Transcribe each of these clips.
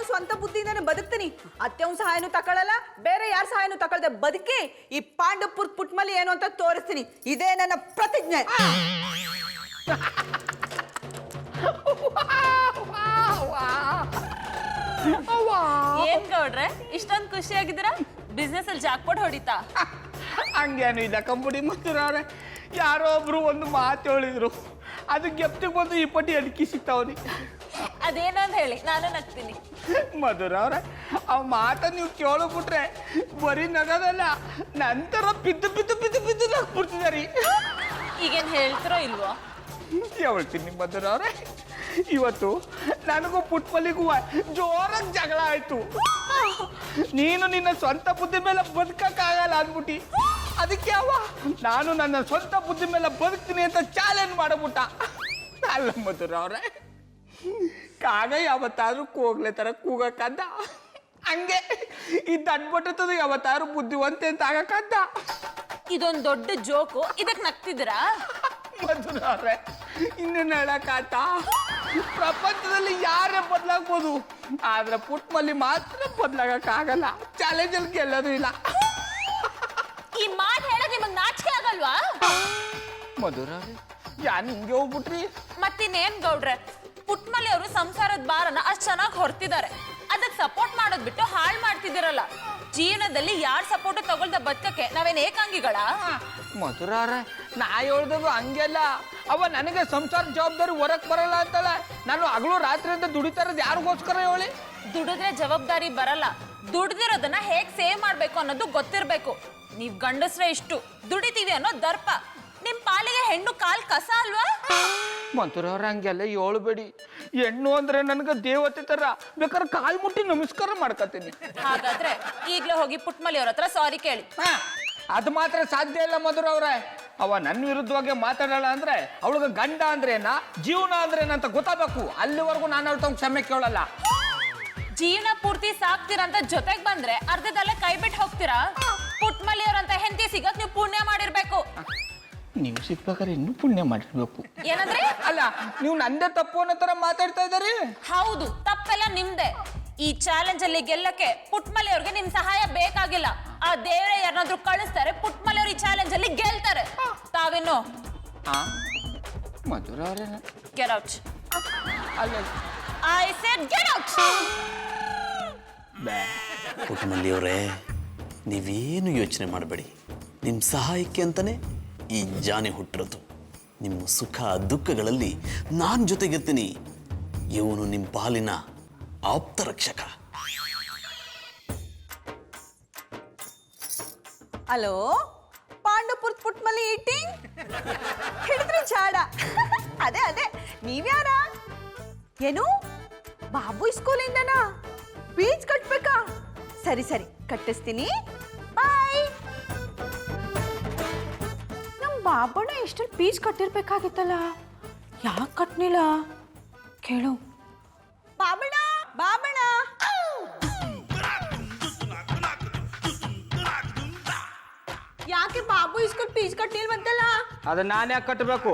ಸ್ವಂತ ಬುದ್ಧಿಯಿಂದಾನೆ ಬದುಕ್ತೀನಿ. ಅತ್ತೆವ್ ಸಹಾಯನೂ ತಕೊಳ್ಳಲ್ಲ, ಬೇರೆ ಯಾರ ಸಹಾಯನೂ ತಗೊಳ್ದೆ ಬದುಕಿ ಈ ಪಾಂಡವಪುರ ಪುಟ್ಮಲಿ ಏನು ಅಂತ ತೋರಿಸ್ತೀನಿ. ಇದೇ ನನ್ನ ಪ್ರತಿಜ್ಞೆ. ಏನ್ ಗೌಡ್ರೆ ಇಷ್ಟೊಂದು ಖುಷಿಯಾಗಿದ್ದೀರಾ? ಬಿಸ್ನೆಸ್ ಅಲ್ಲಿ ಜಾಕ್ಪಾಟ್ ಹೊಡಿತಾ? ಹಂಗೇನು ಇಲ್ಲ ಕಂಪನಿ ಮಾಡ್ತಿರೋರೆ. ಯಾರೋ ಒಬ್ರು ಒಂದು ಮಾತು ಹೇಳಿದ್ರು, ಅದಕ್ಕೆ ಎಪ್ತಿಗೆ ಬಂದು ಈ ಪಟ್ಟಿ ಅಡಿಕೆ ಸಿಗ್ತಾವನಿ. ಅದೇನೋ ಅಂತ ಹೇಳಿ ನಾನು ನಗ್ತೀನಿ. ಮಧುರ ಅವ್ರೆ, ಆ ಮಾತನ್ನು ನೀವು ಕೇಳಬಿಟ್ರೆ ಬರೀ ನಗೋದಲ್ಲ, ನಂತರ ಬಿದ್ದು ಬಿದ್ದು ಬಿದ್ದು ಬಿದ್ದು ನಗ್ಬಿಡ್ತಿದಾರಿ. ಈಗೇನ್ ಹೇಳ್ತಿರೋ ಇಲ್ವೋ? ಹೇಳ್ತೀನಿ ಮಧುರ ಅವ್ರೆ, ಇವತ್ತು ನನಗೂ ಪುಟ್ಮಲಿಗೂ ಜೋರಾಗಿ ಜಗಳ ಆಯ್ತು. ನೀನು ನಿನ್ನ ಸ್ವಂತ ಬುದ್ಧಿ ಮೇಲೆ ಬದುಕಕ್ಕಾಗಲ್ಲ ಅಂದ್ಬಿಟ್ಟು ಅದಕ್ಕೆ ನಾನು ನನ್ನ ಸ್ವಂತ ಬುದ್ಧಿ ಮೇಲೆ ಬದುಕ್ತೀನಿ ಅಂತ ಚಾಲೆಂಜ್ ಮಾಡಬಿಟ್ಟ. ಅಲ್ಲ ಮಧುರ ಅವ್ರೆ, ಕಾಗ ಯಾವತ್ತಾದ್ರೂ ಕೂಗ್ಲೆ ತರ ಕೂಗಕ್ಕಂದ, ಹಂಗೆ ಈ ದಡ್ಬಟ್ಟದ ಯಾವತ್ತಾದ್ರೂ ಬುದ್ಧಿವಂತೆ ಅಂತ ಆಗಕ್ಕಂದ. ಇದೊಂದು ದೊಡ್ಡ ಜೋಕು, ಇದಕ್ ನಗ್ತಿದ್ದೀರಾ? ಮಧುರ ಅವ್ರೆ, ಇನ್ನೇನು ಹೇಳಕ್ಕಾತ? ಪ್ರಪಂಚದಲ್ಲಿ ಯಾರೇ ಬದಲಾಗ್ಬೋದು, ಆದ್ರೆ ಪುಟ್ಮಲ್ಲಿ ಮಾತ್ರ ಬದಲಾಗಕ್ಕಾಗಲ್ಲ. ಚಾಲೆಂಜಲ್ಲಿ ಗೆಲ್ಲೋದು ಇಲ್ಲ. ಈ ಮಾತು ಹೇಳಕ್ ನಿಮಗ್ ನಾಚಿಕೆ ಆಗಲ್ವಾ? ಮಧುರ ಯಾನ್ ಹಿಂಗೆ ಹೋಗ್ಬಿಟ್ರಿ? ಮತ್ತಿನ್ನೇನ್ ಗೌಡ್ರೆ, ಪುಟ್ಮಲಿ ಅವರು ಸಂಸಾರದ ಭಾರನ ಅಷ್ಟ್ ಚೆನ್ನಾಗಿ ಹೊರ್ತಿದ್ದಾರೆ. ಅದಕ್ಕೆ ಸಪೋರ್ಟ್ ಮಾಡೋದ್ ಬಿಟ್ಟು ಹಾಳು ಮಾಡ್ತಿದ್ದೀರಲ್ಲ. ಜೀವನದಲ್ಲಿ ಯಾರ್ ಸಪೋರ್ಟ್ ತಗೊಳ್ದ ಬದುಕಕ್ಕೆ ನಾವೇನ್ ಏಕಾಂಗಿಗಳ? ಮಧುರ ನಾ ಹೇಳ್ದದು ಹಂಗೆಲ್ಲ. ಅವ ನನಗೆ ಸಂಸಾರ ಜವಾಬ್ದಾರಿ ಹೊರಕ್ ಬರಲ್ಲ ಅಂತಾಳೆ. ನಾನು ಹಗಲು ರಾತ್ರಿ ಅಂತ ದುಡಿತಾರದ್ ಯಾರಿಗೋಸ್ಕರ ಹೇಳಿ? ದುಡಿದ್ರೆ ಜವಾಬ್ದಾರಿ ಬರಲ್ಲ, ದುಡ್ದಿರೋದನ್ನ ಹೇಗ್ ಸೇವ್ ಮಾಡ್ಬೇಕು ಅನ್ನೋದು ಗೊತ್ತಿರ್ಬೇಕು. ನೀವ್ ಗಂಡಸ್ರೆ ಇಷ್ಟು ದುಡಿತೀವಿ ಅನ್ನೋ ದರ್ಪ. ನಿಮ್ ಪಾಲಿಗೆ ಹೆಣ್ಣು ಕಾಲ್ ಕಸ ಅಲ್ವಾ? ಮಧುರ ಹಂಗೆಲ್ಲ ಹೇಳ್ಬೇಡಿ. ಹೆಣ್ಣು ಅಂದ್ರೆ ನನಗೆ ದೇವತೆ ತರ, ಬೇಕಾದ್ರೆ ಕಾಲ್ ಮುಟ್ಟಿ ನಮಸ್ಕಾರ ಮಾಡ್ಕೊತೀನಿ. ಹಾಗಾದ್ರೆ ಈಗ್ಲೇ ಹೋಗಿ ಪುಟ್ಮಲಿ ಅವ್ರ ಹತ್ರ ಸಾರಿ ಕೇಳಿ. ಅದು ಮಾತ್ರ ಸಾಧ್ಯ ಇಲ್ಲ ಮಧುರ ಅವ್ರೆ. ಅವ ನನ್ನ ವಿರುದ್ಧವಾಗಿ ಮಾತಾಡಲ್ಲ ಅಂದ್ರೆ ಅವಳಿಗೆ ಗಂಡ ಅಂದ್ರೇನ, ಜೀವನ ಅಂದ್ರೇನಂತ ಗೊತ್ತಾಗಬೇಕು. ಅಲ್ಲಿವರೆಗೂ ನಾನು ಅವಳ ಕ್ಷಮೆ ಕೇಳಲ್ಲ. ಜೀವನ ಪೂರ್ತಿ ಸಾಕ್ತಿರಂತ ಜೊತೆಗ್ ಬಂದ್ರೆ ಅರ್ಧದಲ್ಲೇ ಕೈ ಬಿಟ್ಟು ಹೋಗ್ತೀರಾ? ಪುಟ್ಮಲಿ ಅವ್ರಂತ ಹೆಂಡತಿ ಸಿಗಕ್ ನೀವು ಪುಣ್ಯ ಮಾಡಿರ್ಬೇಕು. ನೀವು ಸಿಕ್ಬೇಕಾದ್ರೆ ಇನ್ನೂ ಪುಣ್ಯ ಮಾಡಿರ್ಬೇಕು. ಏನಂದ್ರೆ? ಅಲ್ಲ, ನೀವು ನಂದೇ ತಪ್ಪು ಅನ್ನೋ ತರ ಮಾತಾಡ್ತಾ ಇದ್ದೀರಿ. ಹೌದು, ತಪ್ಪೆಲ್ಲ ನಿಮ್ದೆ. ಈ ಚಾಲೆಂಜ್ ಅಲ್ಲಿ ಗೆಲ್ಲಕ್ಕೆ ಪುಟ್ಮಲಿ ಅವ್ರಿಗೆ ನಿಮ್ ಸಹಾಯ ಬೇಕಾಗಿಲ್ಲ. ಆ ದೇವರೇ ಯಾರನ್ನಾದ್ರೂ ಕಳಿಸ್ತಾರೆ, ಪುಟ್ಮಲಿ ಅವ್ರು ಈ ಚಾಲೆಂಜ್ ಅಲ್ಲಿ ಗೆಲ್ತಾರೆ. ತಾವೇನು ಮಧುರ ಅವರೇ ಗೆಟ್ ಔಟ್. ಅಲ್ಲ, I said get out. Puttamalli ಅವರೇ, ನೀವೇನು ಯೋಚನೆ ಮಾಡಬೇಡಿ. ನಿಮ್ಮ ಸಹಾಯಕ್ಕೆ ಅಂತಾನೆ ಈ ಜಾನೆ ಹುಟ್ಟಿರೋದು. ನಿಮ್ಮ ಸುಖ ದುಃಖಗಳಲ್ಲಿ ನಾನು ಜೊತೆಗಿರ್ತೀನಿ. ಇವನು ನಿಮ್ಮ ಪಾಲಿನ ಆಪ್ತ ರಕ್ಷಕ. ಹಲೋ, ಪಾಂಡವಪುರ ಪುಟ್ಮಲಿ ಈಟಿಂಗ್ ಹಿಡಿದ್ರೆ ಚಾಡ. ಅದೇ ಅದೇ, ನೀವ್ಯಾರ? ಏನು ಬಾಬು ಸ್ಕೂಲಿಂದನಾ? ಫೀಸ್ ಕಟ್ಬೇಕಾ? ಸರಿ ಸರಿ, ಕಟ್ಟಿಸ್ತೀನಿ. ಬಾಯ್. ನಮ್ಮ ಬಾಬಣ್ಣ ಎಷ್ಟೊಂದು ಫೀಸ್ ಕಟ್ಟಿರ್ಬೇಕಾಗಿತ್ತಲ್ಲ, ಯಾಕೆ ಕಟ್ನಿಲ್ಲ? ಕೇಳು. ಬಾಬಣ್ಣ, ಬಾಬಣ್ಣ. ಯಾಕೆ ಬಾಬು ಇಸ್ಕೊಂಡು ಫೀಸ್ ಕಟ್ಟಿಲ್ವಂತಲ್ಲ? ಅದನ್ನ ನಾನು ಯಾಕೆ ಕಟ್ಟಬೇಕು?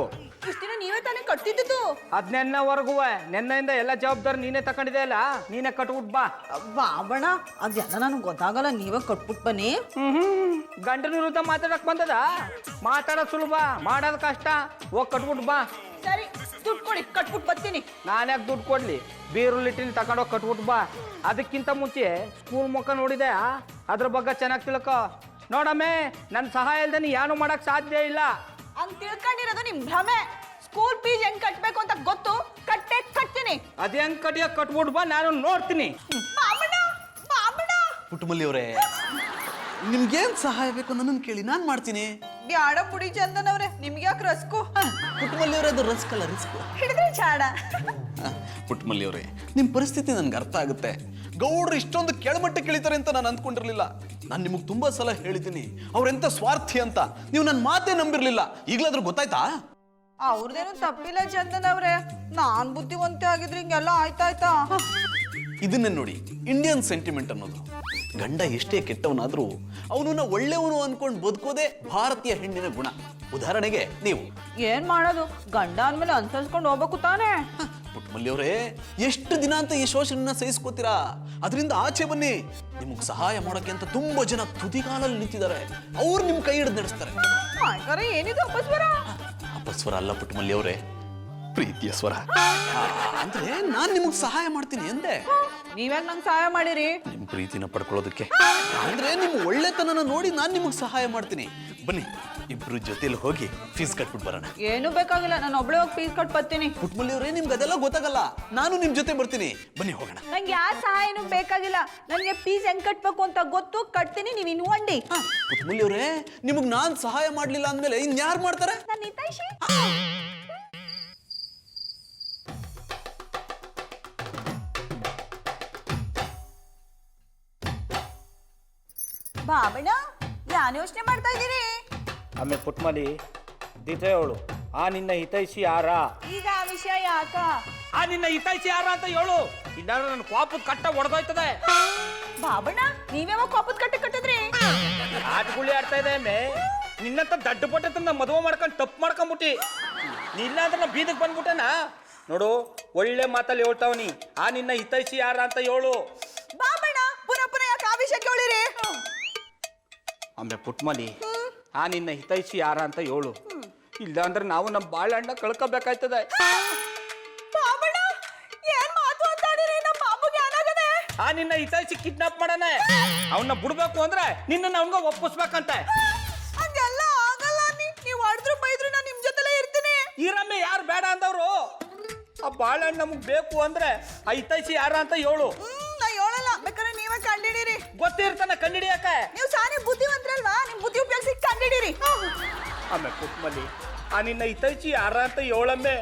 ಇಷ್ಟ ದಿನ ನೀವೇ ತಾನೇ ಕಟ್ಟಿದ್ದು. ಅದ್ ನೆನ್ನವರೆಗೂ ನೆನ್ನೆಯಿಂದ ಎಲ್ಲ ಜವಾಬ್ದಾರಿ ನೀನೇ ತಗೊಂಡಿದೆ ಅಲ್ಲ, ನೀನೇ ಕಟ್ಬಿಟ್ ಬಾ. ಬಾಬಣ್ಣ, ಅದೆಲ್ಲ ನನಗೆ ಗೊತ್ತಾಗಲ್ಲ, ನೀವೇ ಕಟ್ಬಿಟ್ ಬನ್ನಿ. ಗಂಡನ ವಿರುದ್ಧ ಮಾತಾಡಕ್ ಬಂದದ? ಮಾತಾಡೋದು ಸುಲಭ, ಮಾಡೋದು ಕಷ್ಟ. ಹೋಗಿ ಕಟ್ಬಿಟ್ ಬಾ. ಸರಿ, ದುಡ್ಡು ಕೊಡಿ, ಕಟ್ಬಿಟ್ ಬರ್ತೀನಿ. ನಾನು ಯಾಕೆ ದುಡ್ಡು ಕೊಡ್ಲಿ? ಬೀರುಲಿಟ್ಟಿನ ತಗೊಂಡೋಗಿ ಕಟ್ಬಿಟ್ ಬಾ. ಅದಕ್ಕಿಂತ ಮುಂಚೆ ಸ್ಕೂಲ್ ಮುಖ ನೋಡಿದೆ, ಅದ್ರ ಬಗ್ಗೆ ಚೆನ್ನಾಗಿ ತಿಳ್ಕೊ. ನೋಡಮ್ಮೆ, ನನ್ನ ಸಹಾಯ ಇಲ್ದೆ ನೀ ಏನು ಮಾಡಕ್ ಸಾಧ್ಯ ಇಲ್ಲ. ಹಂಗ್ ತಿಳ್ಕೊಂಡಿರೋದು ನಿಮ್ ಭ್ರಮೆ. ಸ್ಕೂಲ್ ಫೀಸ್ ಹೆಂಗ್ ಕಟ್ಬೇಕು ಅಂತ ಗೊತ್ತು, ಕಟ್ತೀನಿ. ಅದೇ ಹೆಂಗ್ ಕಟ್ಟಿಯಕ್ ಕಟ್ಬಿಟ್ ಬಾ, ನಾನು ನೋಡ್ತೀನಿ. ಬಾಬಣ್ಣ, ಬಾಬಣ್ಣ. ಪುಟ್ಟಮಲ್ಲಿ ಅವರೇ, ನಿಮ್ಗೇನು ಸಹಾಯ ಬೇಕು ನನ್ನನ್ನು ಕೇಳಿ, ನಾನು ಮಾಡ್ತೀನಿ. ಬ್ಯಾಡ ಪುಡಿ ಚಂದನ್ ಅವ್ರೆ, ನಿಮ್ಗೆ ಯಾಕೆ ರಸ್ಕು? ಪುಟ್ಟಮಲ್ಲಿ ಅವರೇ, ಅದು ರಿಸ್ಕ್ ಅಲ್ಲ, ರಿಸ್ಕ್. ಹಿಡಿದ್ರೆ ಚಾಡ. ಪುಟ್ಟಮಲ್ಲಿ ಅವರೇ, ನಿಮ್ಮ ಪರಿಸ್ಥಿತಿ ನನ್ಗೆ ಅರ್ಥ ಆಗುತ್ತೆ. ಗೌಡ್ರು ಇಷ್ಟೊಂದು ಕೆಳಮಟ್ಟ ಕೇಳಿತಾರೆ ಅಂತ ನಾನು ಅಂದ್ಕೊಂಡಿರ್ಲಿಲ್ಲ. ನಾನು ನಿಮಗೆ ತುಂಬಾ ಸಲ ಹೇಳಿದ್ದೀನಿ ಅವ್ರೆಂತ ಸ್ವಾರ್ಥಿ ಅಂತ. ನೀವು ನನ್ನ ಮಾತೇ ನಂಬಿರ್ಲಿಲ್ಲ. ಈಗಲಾದ್ರೂ ಗೊತ್ತಾಯ್ತಾ? ಅವ್ರದೇನು ತಪ್ಪಿಲ್ಲ ಚಂದನ್ ಅವ್ರೆ, ನಾನ್ ಬುದ್ಧಿವಂತೆ ಆಗಿದ್ರೆ ಹಿಂಗೆಲ್ಲ ಆಯ್ತಾಯ್ತಾ? ಇದನ್ನೇ ನೋಡಿ ಇಂಡಿಯನ್ ಸೆಂಟಿಮೆಂಟ್ ಅನ್ನೋದು. ಗಂಡ ಎಷ್ಟೇ ಕೆಟ್ಟವನಾದ್ರೂ ಅವನನ್ನ ಒಳ್ಳೆಯವನು ಅನ್ಕೊಂಡು ಬದುಕೋದೇ ಭಾರತೀಯ ಹೆಣ್ಣಿನ ಗುಣ. ಉದಾಹರಣೆಗೆ ನೀವು ಏನ್ ಮಾಡೋದು, ಗಂಡ ಅಂದ್ಮೇಲೆ ಅನ್ಸರ್ಸ್ಕೊಂಡು ಹೋಗ್ಬೇಕು ತಾನೇ. ಪುಟ್ಮಲ್ಲಿ ಅವರೇ, ಎಷ್ಟು ದಿನ ಅಂತ ಈ ಶೋಷಣೆನ ಸಹಿಸ್ಕೋತೀರಾ? ಅದರಿಂದ ಆಚೆ ಬನ್ನಿ. ನಿಮಗೆ ಸಹಾಯ ಮಾಡೋಕೆ ಅಂತ ತುಂಬಾ ಜನ ತುದಿಗಾಲಲ್ಲಿ ನಿಂತಿದ್ದಾರೆ. ಅವ್ರು ನಿಮ್ ಕೈ ಹಿಡಿದು ನಡೆಸ್ತಾರೆ. ಹಾಗಾದ್ರೆ ಏನಿದು ಅಪಸ್ವರ? ಅಪಸ್ವರ ಅಲ್ಲ ಪುಟ್ಮಲ್ಲಿ ಅವರೇ, ಪ್ರೀತಿಯ ಸ್ವರ. ಅಂದ್ರೆ ನಾನ್ ನಿಮಗ್ ಸಹಾಯ ಮಾಡ್ತೀನಿ ಎಂದೆ. ನೀವ್ಯಾಗ ನಂಗೆ ಸಹಾಯ ಮಾಡಿರಿ? ನಿಮ್ ಪ್ರೀತಿನ ಪಡ್ಕೊಳ್ಳೋದಕ್ಕೆ. ಅಂದ್ರೆ ನಿಮ್ ಒಳ್ಳೆತನನ ನೋಡಿ ನಾನ್ ನಿಮಗ್ ಸಹಾಯ ಮಾಡ್ತೀನಿ. ಬನ್ನಿ, ಇಬ್ರು ಜೊತೆಲಿ ಹೋಗಿ ಫೀಸ್ ಕಟ್ಬಿಟ್ಟು ಬರೋಣ. ಏನು ಬೇಕಾಗಿಲ್ಲ, ನಾನು ಒಬ್ಳೆ ಹೋಗಿ ಫೀಸ್ ಕಟ್ ಬರ್ತೀನಿ. ಪುಟ್ಮಲ್ಲಿ ಅವರೇ, ನಿಮ್ಗೆ ಅದೆಲ್ಲ ಗೊತ್ತಾಗಲ್ಲ. ನಾನು ನಿಮ್ ಜೊತೆ ಬರ್ತೀನಿ. ಬನ್ನಿ ಹೋಗೋಣ. ನಂಗೆ ಯಾವ ಸಹಾಯನೂ ಬೇಕಾಗಿಲ್ಲ. ನನಗೆ ಫೀಸ್ ಹೆಂಗ್ ಕಟ್ಬೇಕು ಅಂತ ಗೊತ್ತು, ಕಟ್ತೀನಿ. ನೀವು ಇನ್ವಂಡಿ. ಪುಟ್ಮಲ್ಲಿ ಅವರೇ, ನಿಮಗ್ ನಾನ್ ಸಹಾಯ ಮಾಡ್ಲಿಲ್ಲ ಅಂದ್ಮೇಲೆ ಇನ್ಯಾರು ಮಾಡ್ತಾರೆ? ನಾನು ನಿತಾಯಿಸಿ. ಬಾಬಣ್ಣ, ಯಾನ್ ಯೋಚನೆ ಮಾಡ್ತಾ ಇದ್ದೀರಿ? ಆಮೇಲೆ ಪುಟ್ಮಲಿ ದಿತೆ ಹೇಳು, ಆ ನಿನ್ನ ಹಿತೈಷಿ ಯಾರ? ಈಗ ಆ ವಿಷಯ ಯಾಕ? ಆ ನಿನ್ನ ಹಿತೈಷಿ ಯಾರ ಅಂತ ಹೇಳು, ಇಲ್ಲಾಂದ್ರೆ ನನ್ನ ಕೋಪದ ಕಟ್ಟ ಒಡೆದೋಯ್ತದೆ. ಬಾಬಣ್ಣ, ನೀವ್ಯಾವ ಕೋಪದ ಕಟ್ಟೆ ಕಟ್ಟಿದ್ರಿ? ಆಟಗುಳಿ ಆಡ್ತಾ ಇದೆ ಮೇ. ನಿನ್ನಂತ ದಡ್ಡ ಪಟ್ಟದ ಮದುವೆ ಮಾಡ್ಕೊಂಡು ತಪ್ಪು ಮಾಡ್ಕೊಂಬಿಟ್ಟಿ. ನೀ ಇಲ್ಲ ಅಂದ್ರೆ ನಾ ಬೀದಕ್ಕೆ ಬಂದ್ಬಿಟ್ಟೆನಾ? ನೋಡು, ಒಳ್ಳೆ ಮಾತಲ್ಲಿ ಹೇಳ್ತಾವನಿ, ಆ ನಿನ್ನ ಹಿತೈಷಿ ಯಾರ ಅಂತ ಹೇಳು. ಬಾಬಣ್ಣ, ಪುನಃ ಪುನಃ ಯಾಕೆ ಆ ವಿಷಯ ಕೇಳಿರಿ? ಆಮೇಲೆ ಪುಟ್ಮಲಿ, ಆ ನಿನ್ನ ಹಿತೈಷಿ ಯಾರ ಅಂತ ಹೇಳು. ಇಲ್ಲ ಅಂದ್ರೆ ನಾವು ನಮ್ಮ ಬಾಳಣ್ಣ ಕಳ್ಕೋಬೇಕಾಯ್ತದೆ. ಬಾಬಣ್ಣ, ಏನ್ ಮಾತು ಅಂತಾಡಿರಿ? ನಮ್ಮ ಬಾಬುಗೆ ಏನಾಗದೆ? ಆ ನಿನ್ನ ಹಿತೈಷಿ ಕಿಡ್ನಾಪ್ ಮಾಡಾನೆ. ಅವನ್ನ ಬಿಡ್ಬೇಕು ಅಂದ್ರೆ ನಿನ್ನ ಅವನ್ಗ ಒಪ್ಪಿಸ್ಬೇಕಂತೆ. ಹಂಗೆಲ್ಲ ಆಗಲ್ಲ. ನೀವು ಹೊಡೆದ್ರು ಬೈದ್ರು ನಾನು ನಿಮ್ ಜೊತೆಲೇ ಇರ್ತೀನಿ. ಈರಮ್ಮೆ ಯಾರು ಬೇಡ ಅಂದವ್ರು? ಆ ಬಾಳಣ್ಣ ನಮಗ್ ಬೇಕು ಅಂದ್ರೆ ಆ ಹಿತೈಷಿ ಯಾರ ಅಂತ ಹೇಳು. ನಾ ಹೇಳಲ್ಲ, ಬೇಕಾದ್ರೆ ನೀವೇ ಕಂಡಿಡೀರಿ. ಗೊತ್ತಿರ್ತಾನೆ ಕಂಡಿಡಿಯಾಕ. ನೀವು ಸಾರಿ ಬುದ್ಧಿವಂತರಲ್ವಾ? ನಿಮ್ ಬುದ್ಧಿ ಉಪಯೋಗಿಸಿ ಕಂಡಿಡೀರಿ. ಆಮೇಲೆ ಪುಟ್ಮಲಿ, ಆ ನಿನ್ನ ಹಿತೈಷಿ ಯಾರ ಅಂತ ಹೇಳಮ್ಮೆ.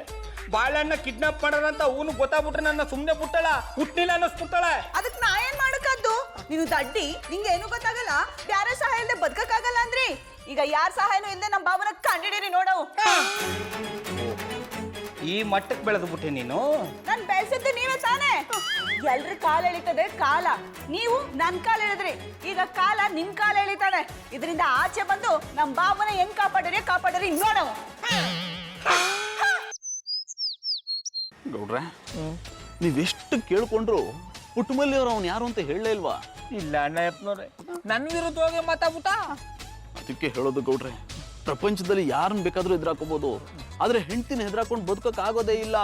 ಬಾಳಣ್ಣ ಕಿಡ್ನಾಪ್ ಮಾಡಾರಂತ ಅವನು ಗೊತ್ತಾಗ್ಬಿಟ್ರೆ ನನ್ನ ಸುಮ್ಮನೆ ಬಿಟ್ಟಳ, ಹುಟ್ಟಿಲ್ಲ ಅನ್ನಿಸ್ಬಿಟ್ಟಳ. ಅದಕ್ಕೆ ನಾ ಏನ್ ಮಾಡಕದ್ದು? ನೀನು ದಡ್ಡಿ, ನಿಂಗೆ ಏನು ಗೊತ್ತಾಗಲ್ಲ. ಬ್ಯಾರೆ ಸಹಾಯ ಇಲ್ಲದೆ ಬದುಕಕ್ಕಾಗಲ್ಲ ಅಂದ್ರಿ. ಈಗ ಯಾರ ಸಹಾಯನೂ ಇಲ್ಲದೆ ನಮ್ಮ ಬಾಬುನ ಕಂಡಿಡೀರಿ ನೋಡವು. ಈ ಮಟ್ಟಕ್ಕೆ ಬೆಳೆದು ಬಿಟ್ಟೆ ನೀನು. ನಾನ್ ಬೆಳೆಸಿದ್ದು ನೀವೇ ತಾನೇ. ಎಲ್ರ ಕಾಲ ಎಳಿತದೆ ಕಾಲ. ನೀವು ನನ್ ಕಾಲ ಎಳೆದ್ರಿ, ಈಗ ಕಾಲ ನಿಮ್ ಕಾಲ ಎಳಿತದೆ. ಇದರಿಂದ ಆಚೆ ಬಂದು ನಮ್ ಬಾಬುನ ಹೆಂಗ್ ಕಾಪಾಡಿರಿ ನೋಡವು. ಗೌಡ್ರೆ, ನೀವೆಷ್ಟು ಕೇಳ್ಕೊಂಡ್ರು ಪುಟ್ಟಮಲ್ಲಿ ಅವ್ರು ಅವ್ನು ಯಾರು ಅಂತ ಹೇಳಲೇ ಇಲ್ವಾ? ಇಲ್ಲ ಅಣ್ಣಪ್ಪನವ್ರೆ, ನನ್ನ ವಿರುದ್ಧವಾಗಿ ಮಾತಾಡ್ಬಿಟ್ಟ. ಅದಕ್ಕೆ ಹೇಳೋದು ಗೌಡ್ರೆ, ಪ್ರಪಂಚದಲ್ಲಿ ಯಾರನ್ನ ಬೇಕಾದ್ರೂ ಎದುರಾಕೋಬಹುದು, ಆದ್ರೆ ಹೆಂಡತಿನ ಹೆದರಾಕೊಂಡು ಬದುಕಕ್ ಆಗೋದೇ ಇಲ್ಲ.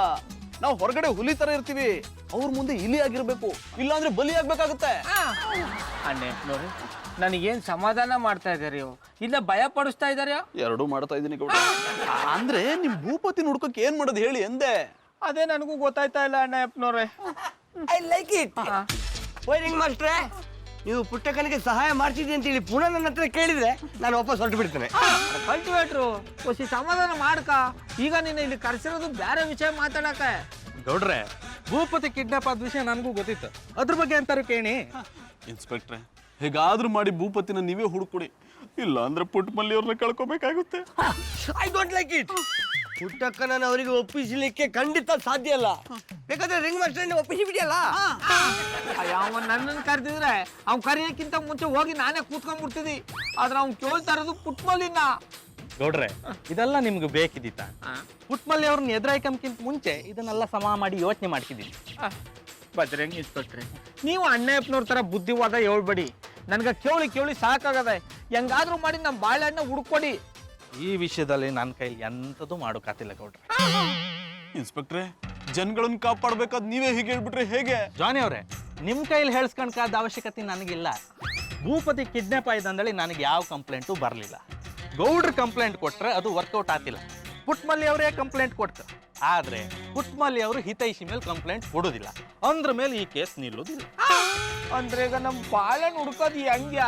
ನಾವು ಹೊರಗಡೆ ಹುಲಿ ತರ ಇರ್ತೀವಿ, ಅವ್ರ ಮುಂದೆ ಇಲಿ ಆಗಿರ್ಬೇಕು, ಇಲ್ಲಾಂದ್ರೆ ಬಲಿ ಆಗ್ಬೇಕಾಗತ್ತೆ. ಅಣ್ಣಪ್ಪನವ್ರೆ, ನನಗೇನ್ ಸಮಾಧಾನ ಮಾಡ್ತಾ ಇದಾರೆ, ಇಲ್ಲ ಭಯ ಪಡಿಸ್ತಾ ಇದಾರೆ? ಎರಡೂ ಮಾಡ್ತಾ ಇದೀನಿ ಗೌಡ್ರೆ. ಅಂದ್ರೆ ನಿಮ್ ಭೂಪತಿ ಹುಡ್ಕಕ್ ಏನ್ ಮಾಡೋದು ಹೇಳಿ ಎಂದೆ. ಅದೇ ನನಗೂ ಗೊತ್ತಾಯ್ತಾ ಇಲ್ಲ ಅಣ್ಣಪ್ಪನವ್ರೆ. I like it. ವೈರಿಂಗ್ ಮಾಸ್ಟ್ರೆ, ನೀವು ಪುಟ್ಟಕ್ಕನಿಗೆ ಸಹಾಯ ಮಾಡ್ತಿದ್ದಿ ಅಂತೇಳಿ ಪುನಃ ನನ್ನ ಹತ್ರ ಕೇಳಿದ್ರೆ ನಾನು ವಾಪಸ್ ಹೊರಟು ಬಿಡ್ತೇನೆ. ಕಲ್ಟಿವೇಟ್ರು ಹೊಸಿ ಸಮಾಧಾನ ಮಾಡ್ಕ. ಈಗ ನೀನು ಇಲ್ಲಿ ಕರ್ಸಿರೋದು ಬೇರೆ ವಿಷಯ ಮಾತಾಡಕ. ಗೌಡ್ರೆ, ಭೂಪತಿ ಕಿಡ್ನಾಪ್ ಆದ ವಿಷಯ ನನಗೂ ಗೊತ್ತಿತ್ತು. ಅದ್ರ ಬಗ್ಗೆ ಅಂತಾರು ಕೇಳಿ. ಇನ್ಸ್ಪೆಕ್ಟ್ರೆ, ಹೇಗಾದ್ರೂ ಮಾಡಿ ಭೂಪತಿನ ನೀವೇ ಹುಡುಕೊಡಿ, ಇಲ್ಲ ಅಂದ್ರೆ ಪುಟ್ಟಮಲ್ಲಿ ಅವ್ರನ್ನ ಕಳ್ಕೊಬೇಕಾಗುತ್ತೆ. I don't like it. ಪುಟ್ಟಕ್ಕನನ್ನು ಅವರಿಗೆ ಒಪ್ಪಿಸಲಿಕ್ಕೆ ಖಂಡಿತ ಸಾಧ್ಯ ಇಲ್ಲ. ಬೇಕಾದ್ರೆ ರಿಂಗ್ ಮಾಸ್ಟರ್ ಒಪ್ಪಿಸಿ ಬಿಡಿಯಲ್ಲ. ಅವನ್ ನನ್ನನ್ನು ಕರೆದಿದ್ರೆ ಅವ್ನು ಕರೆಯೋಕ್ಕಿಂತ ಮುಂಚೆ ಹೋಗಿ ನಾನೇ ಕೂತ್ಕೊಂಡ್ಬಿಡ್ತಿದ್ದಿ. ಆದ್ರೆ ಅವ್ನು ಕೇಳ್ತಾ ಇರೋದು ಪುಟ್ಮಲ್ಲಿನ. ಗೌಡ್ರೆ, ಇದೆಲ್ಲ ನಿಮ್ಗೆ ಬೇಕಿದ್ದಿತ್ತ? ಪುಟ್ಮಲ್ಲಿ ಅವ್ರನ್ನ ಎದುರಾಯ್ಕಂಕಿಂತ ಮುಂಚೆ ಇದನ್ನೆಲ್ಲ ಸಮ ಮಾಡಿ ಯೋಚನೆ ಮಾಡ್ತಿದ್ದೀನಿ. ಬದ್ರಂಗ್ ಇನ್ಸ್ಪೆಕ್ಟ್ರೆ, ನೀವು ಅಣ್ಣಪ್ಪನವ್ರ ತರ ಬುದ್ಧಿವಾದ ಹೇಳ್ಬೇಡಿ. ನನ್ಗೆ ಕೇಳಿ ಸಾಕಾಗದೆ. ಹೆಂಗಾದ್ರೂ ಮಾಡಿ ನಮ್ಮ ಬಾಳೆಹಣ್ಣ ಹುಡ್ಕೊಡಿ. ಈ ವಿಷಯದಲ್ಲಿ ನನ್ನ ಕೈಲಿ ಎಂಥದ್ದು ಮಾಡೋಕ್ಕಾತಿಲ್ಲ ಗೌಡ್ರೆ. ಇನ್ಸ್ಪೆಕ್ಟ್ರೆ, ಜನಗಳನ್ನ ಕಾಪಾಡ್ಬೇಕಾದ್ ನೀವೇ ಹೀಗೆ ಹೇಳ್ಬಿಟ್ರೆ ಹೇಗೆ? ಜಾನಿ ಅವರೇ, ನಿಮ್ಮ ಕೈಲಿ ಹೇಳ್ಸ್ಕೊಂಡ್ಕಾದ ಅವಶ್ಯಕತೆ ನನಗಿಲ್ಲ. ಭೂಪತಿ ಕಿಡ್ನಾಪ್ ಆಯ್ದಂದೇಳಿ ನನಗೆ ಯಾವ ಕಂಪ್ಲೇಂಟು ಬರಲಿಲ್ಲ. ಗೌಡ್ರು ಕಂಪ್ಲೇಂಟ್ ಕೊಟ್ರೆ ಅದು ವರ್ಕೌಟ್ ಆಗ್ತಿಲ್ಲ. ಪುಟ್ಮಲ್ಲಿ ಅವರೇ ಕಂಪ್ಲೇಂಟ್ ಕೊಡ್ತಾರೆ. ಆದ್ರೆ ಪುಟ್ಮಲ್ಲಿ ಅವರು ಹಿತೈಷಿ ಮೇಲೆ ಕಂಪ್ಲೇಂಟ್ ಕೊಡೋದಿಲ್ಲ. ಅಂದ್ರ ಮೇಲೆ ಈ ಕೇಸ್ ನಿಲ್ಲೋದಿಲ್ಲ. ಅಂದ್ರೆ ಈಗ ನಮ್ಮ ಬಾಳೆಹಣ್ಣು ಹುಡ್ಕೋದು ಹೆಂಗ್ಯ?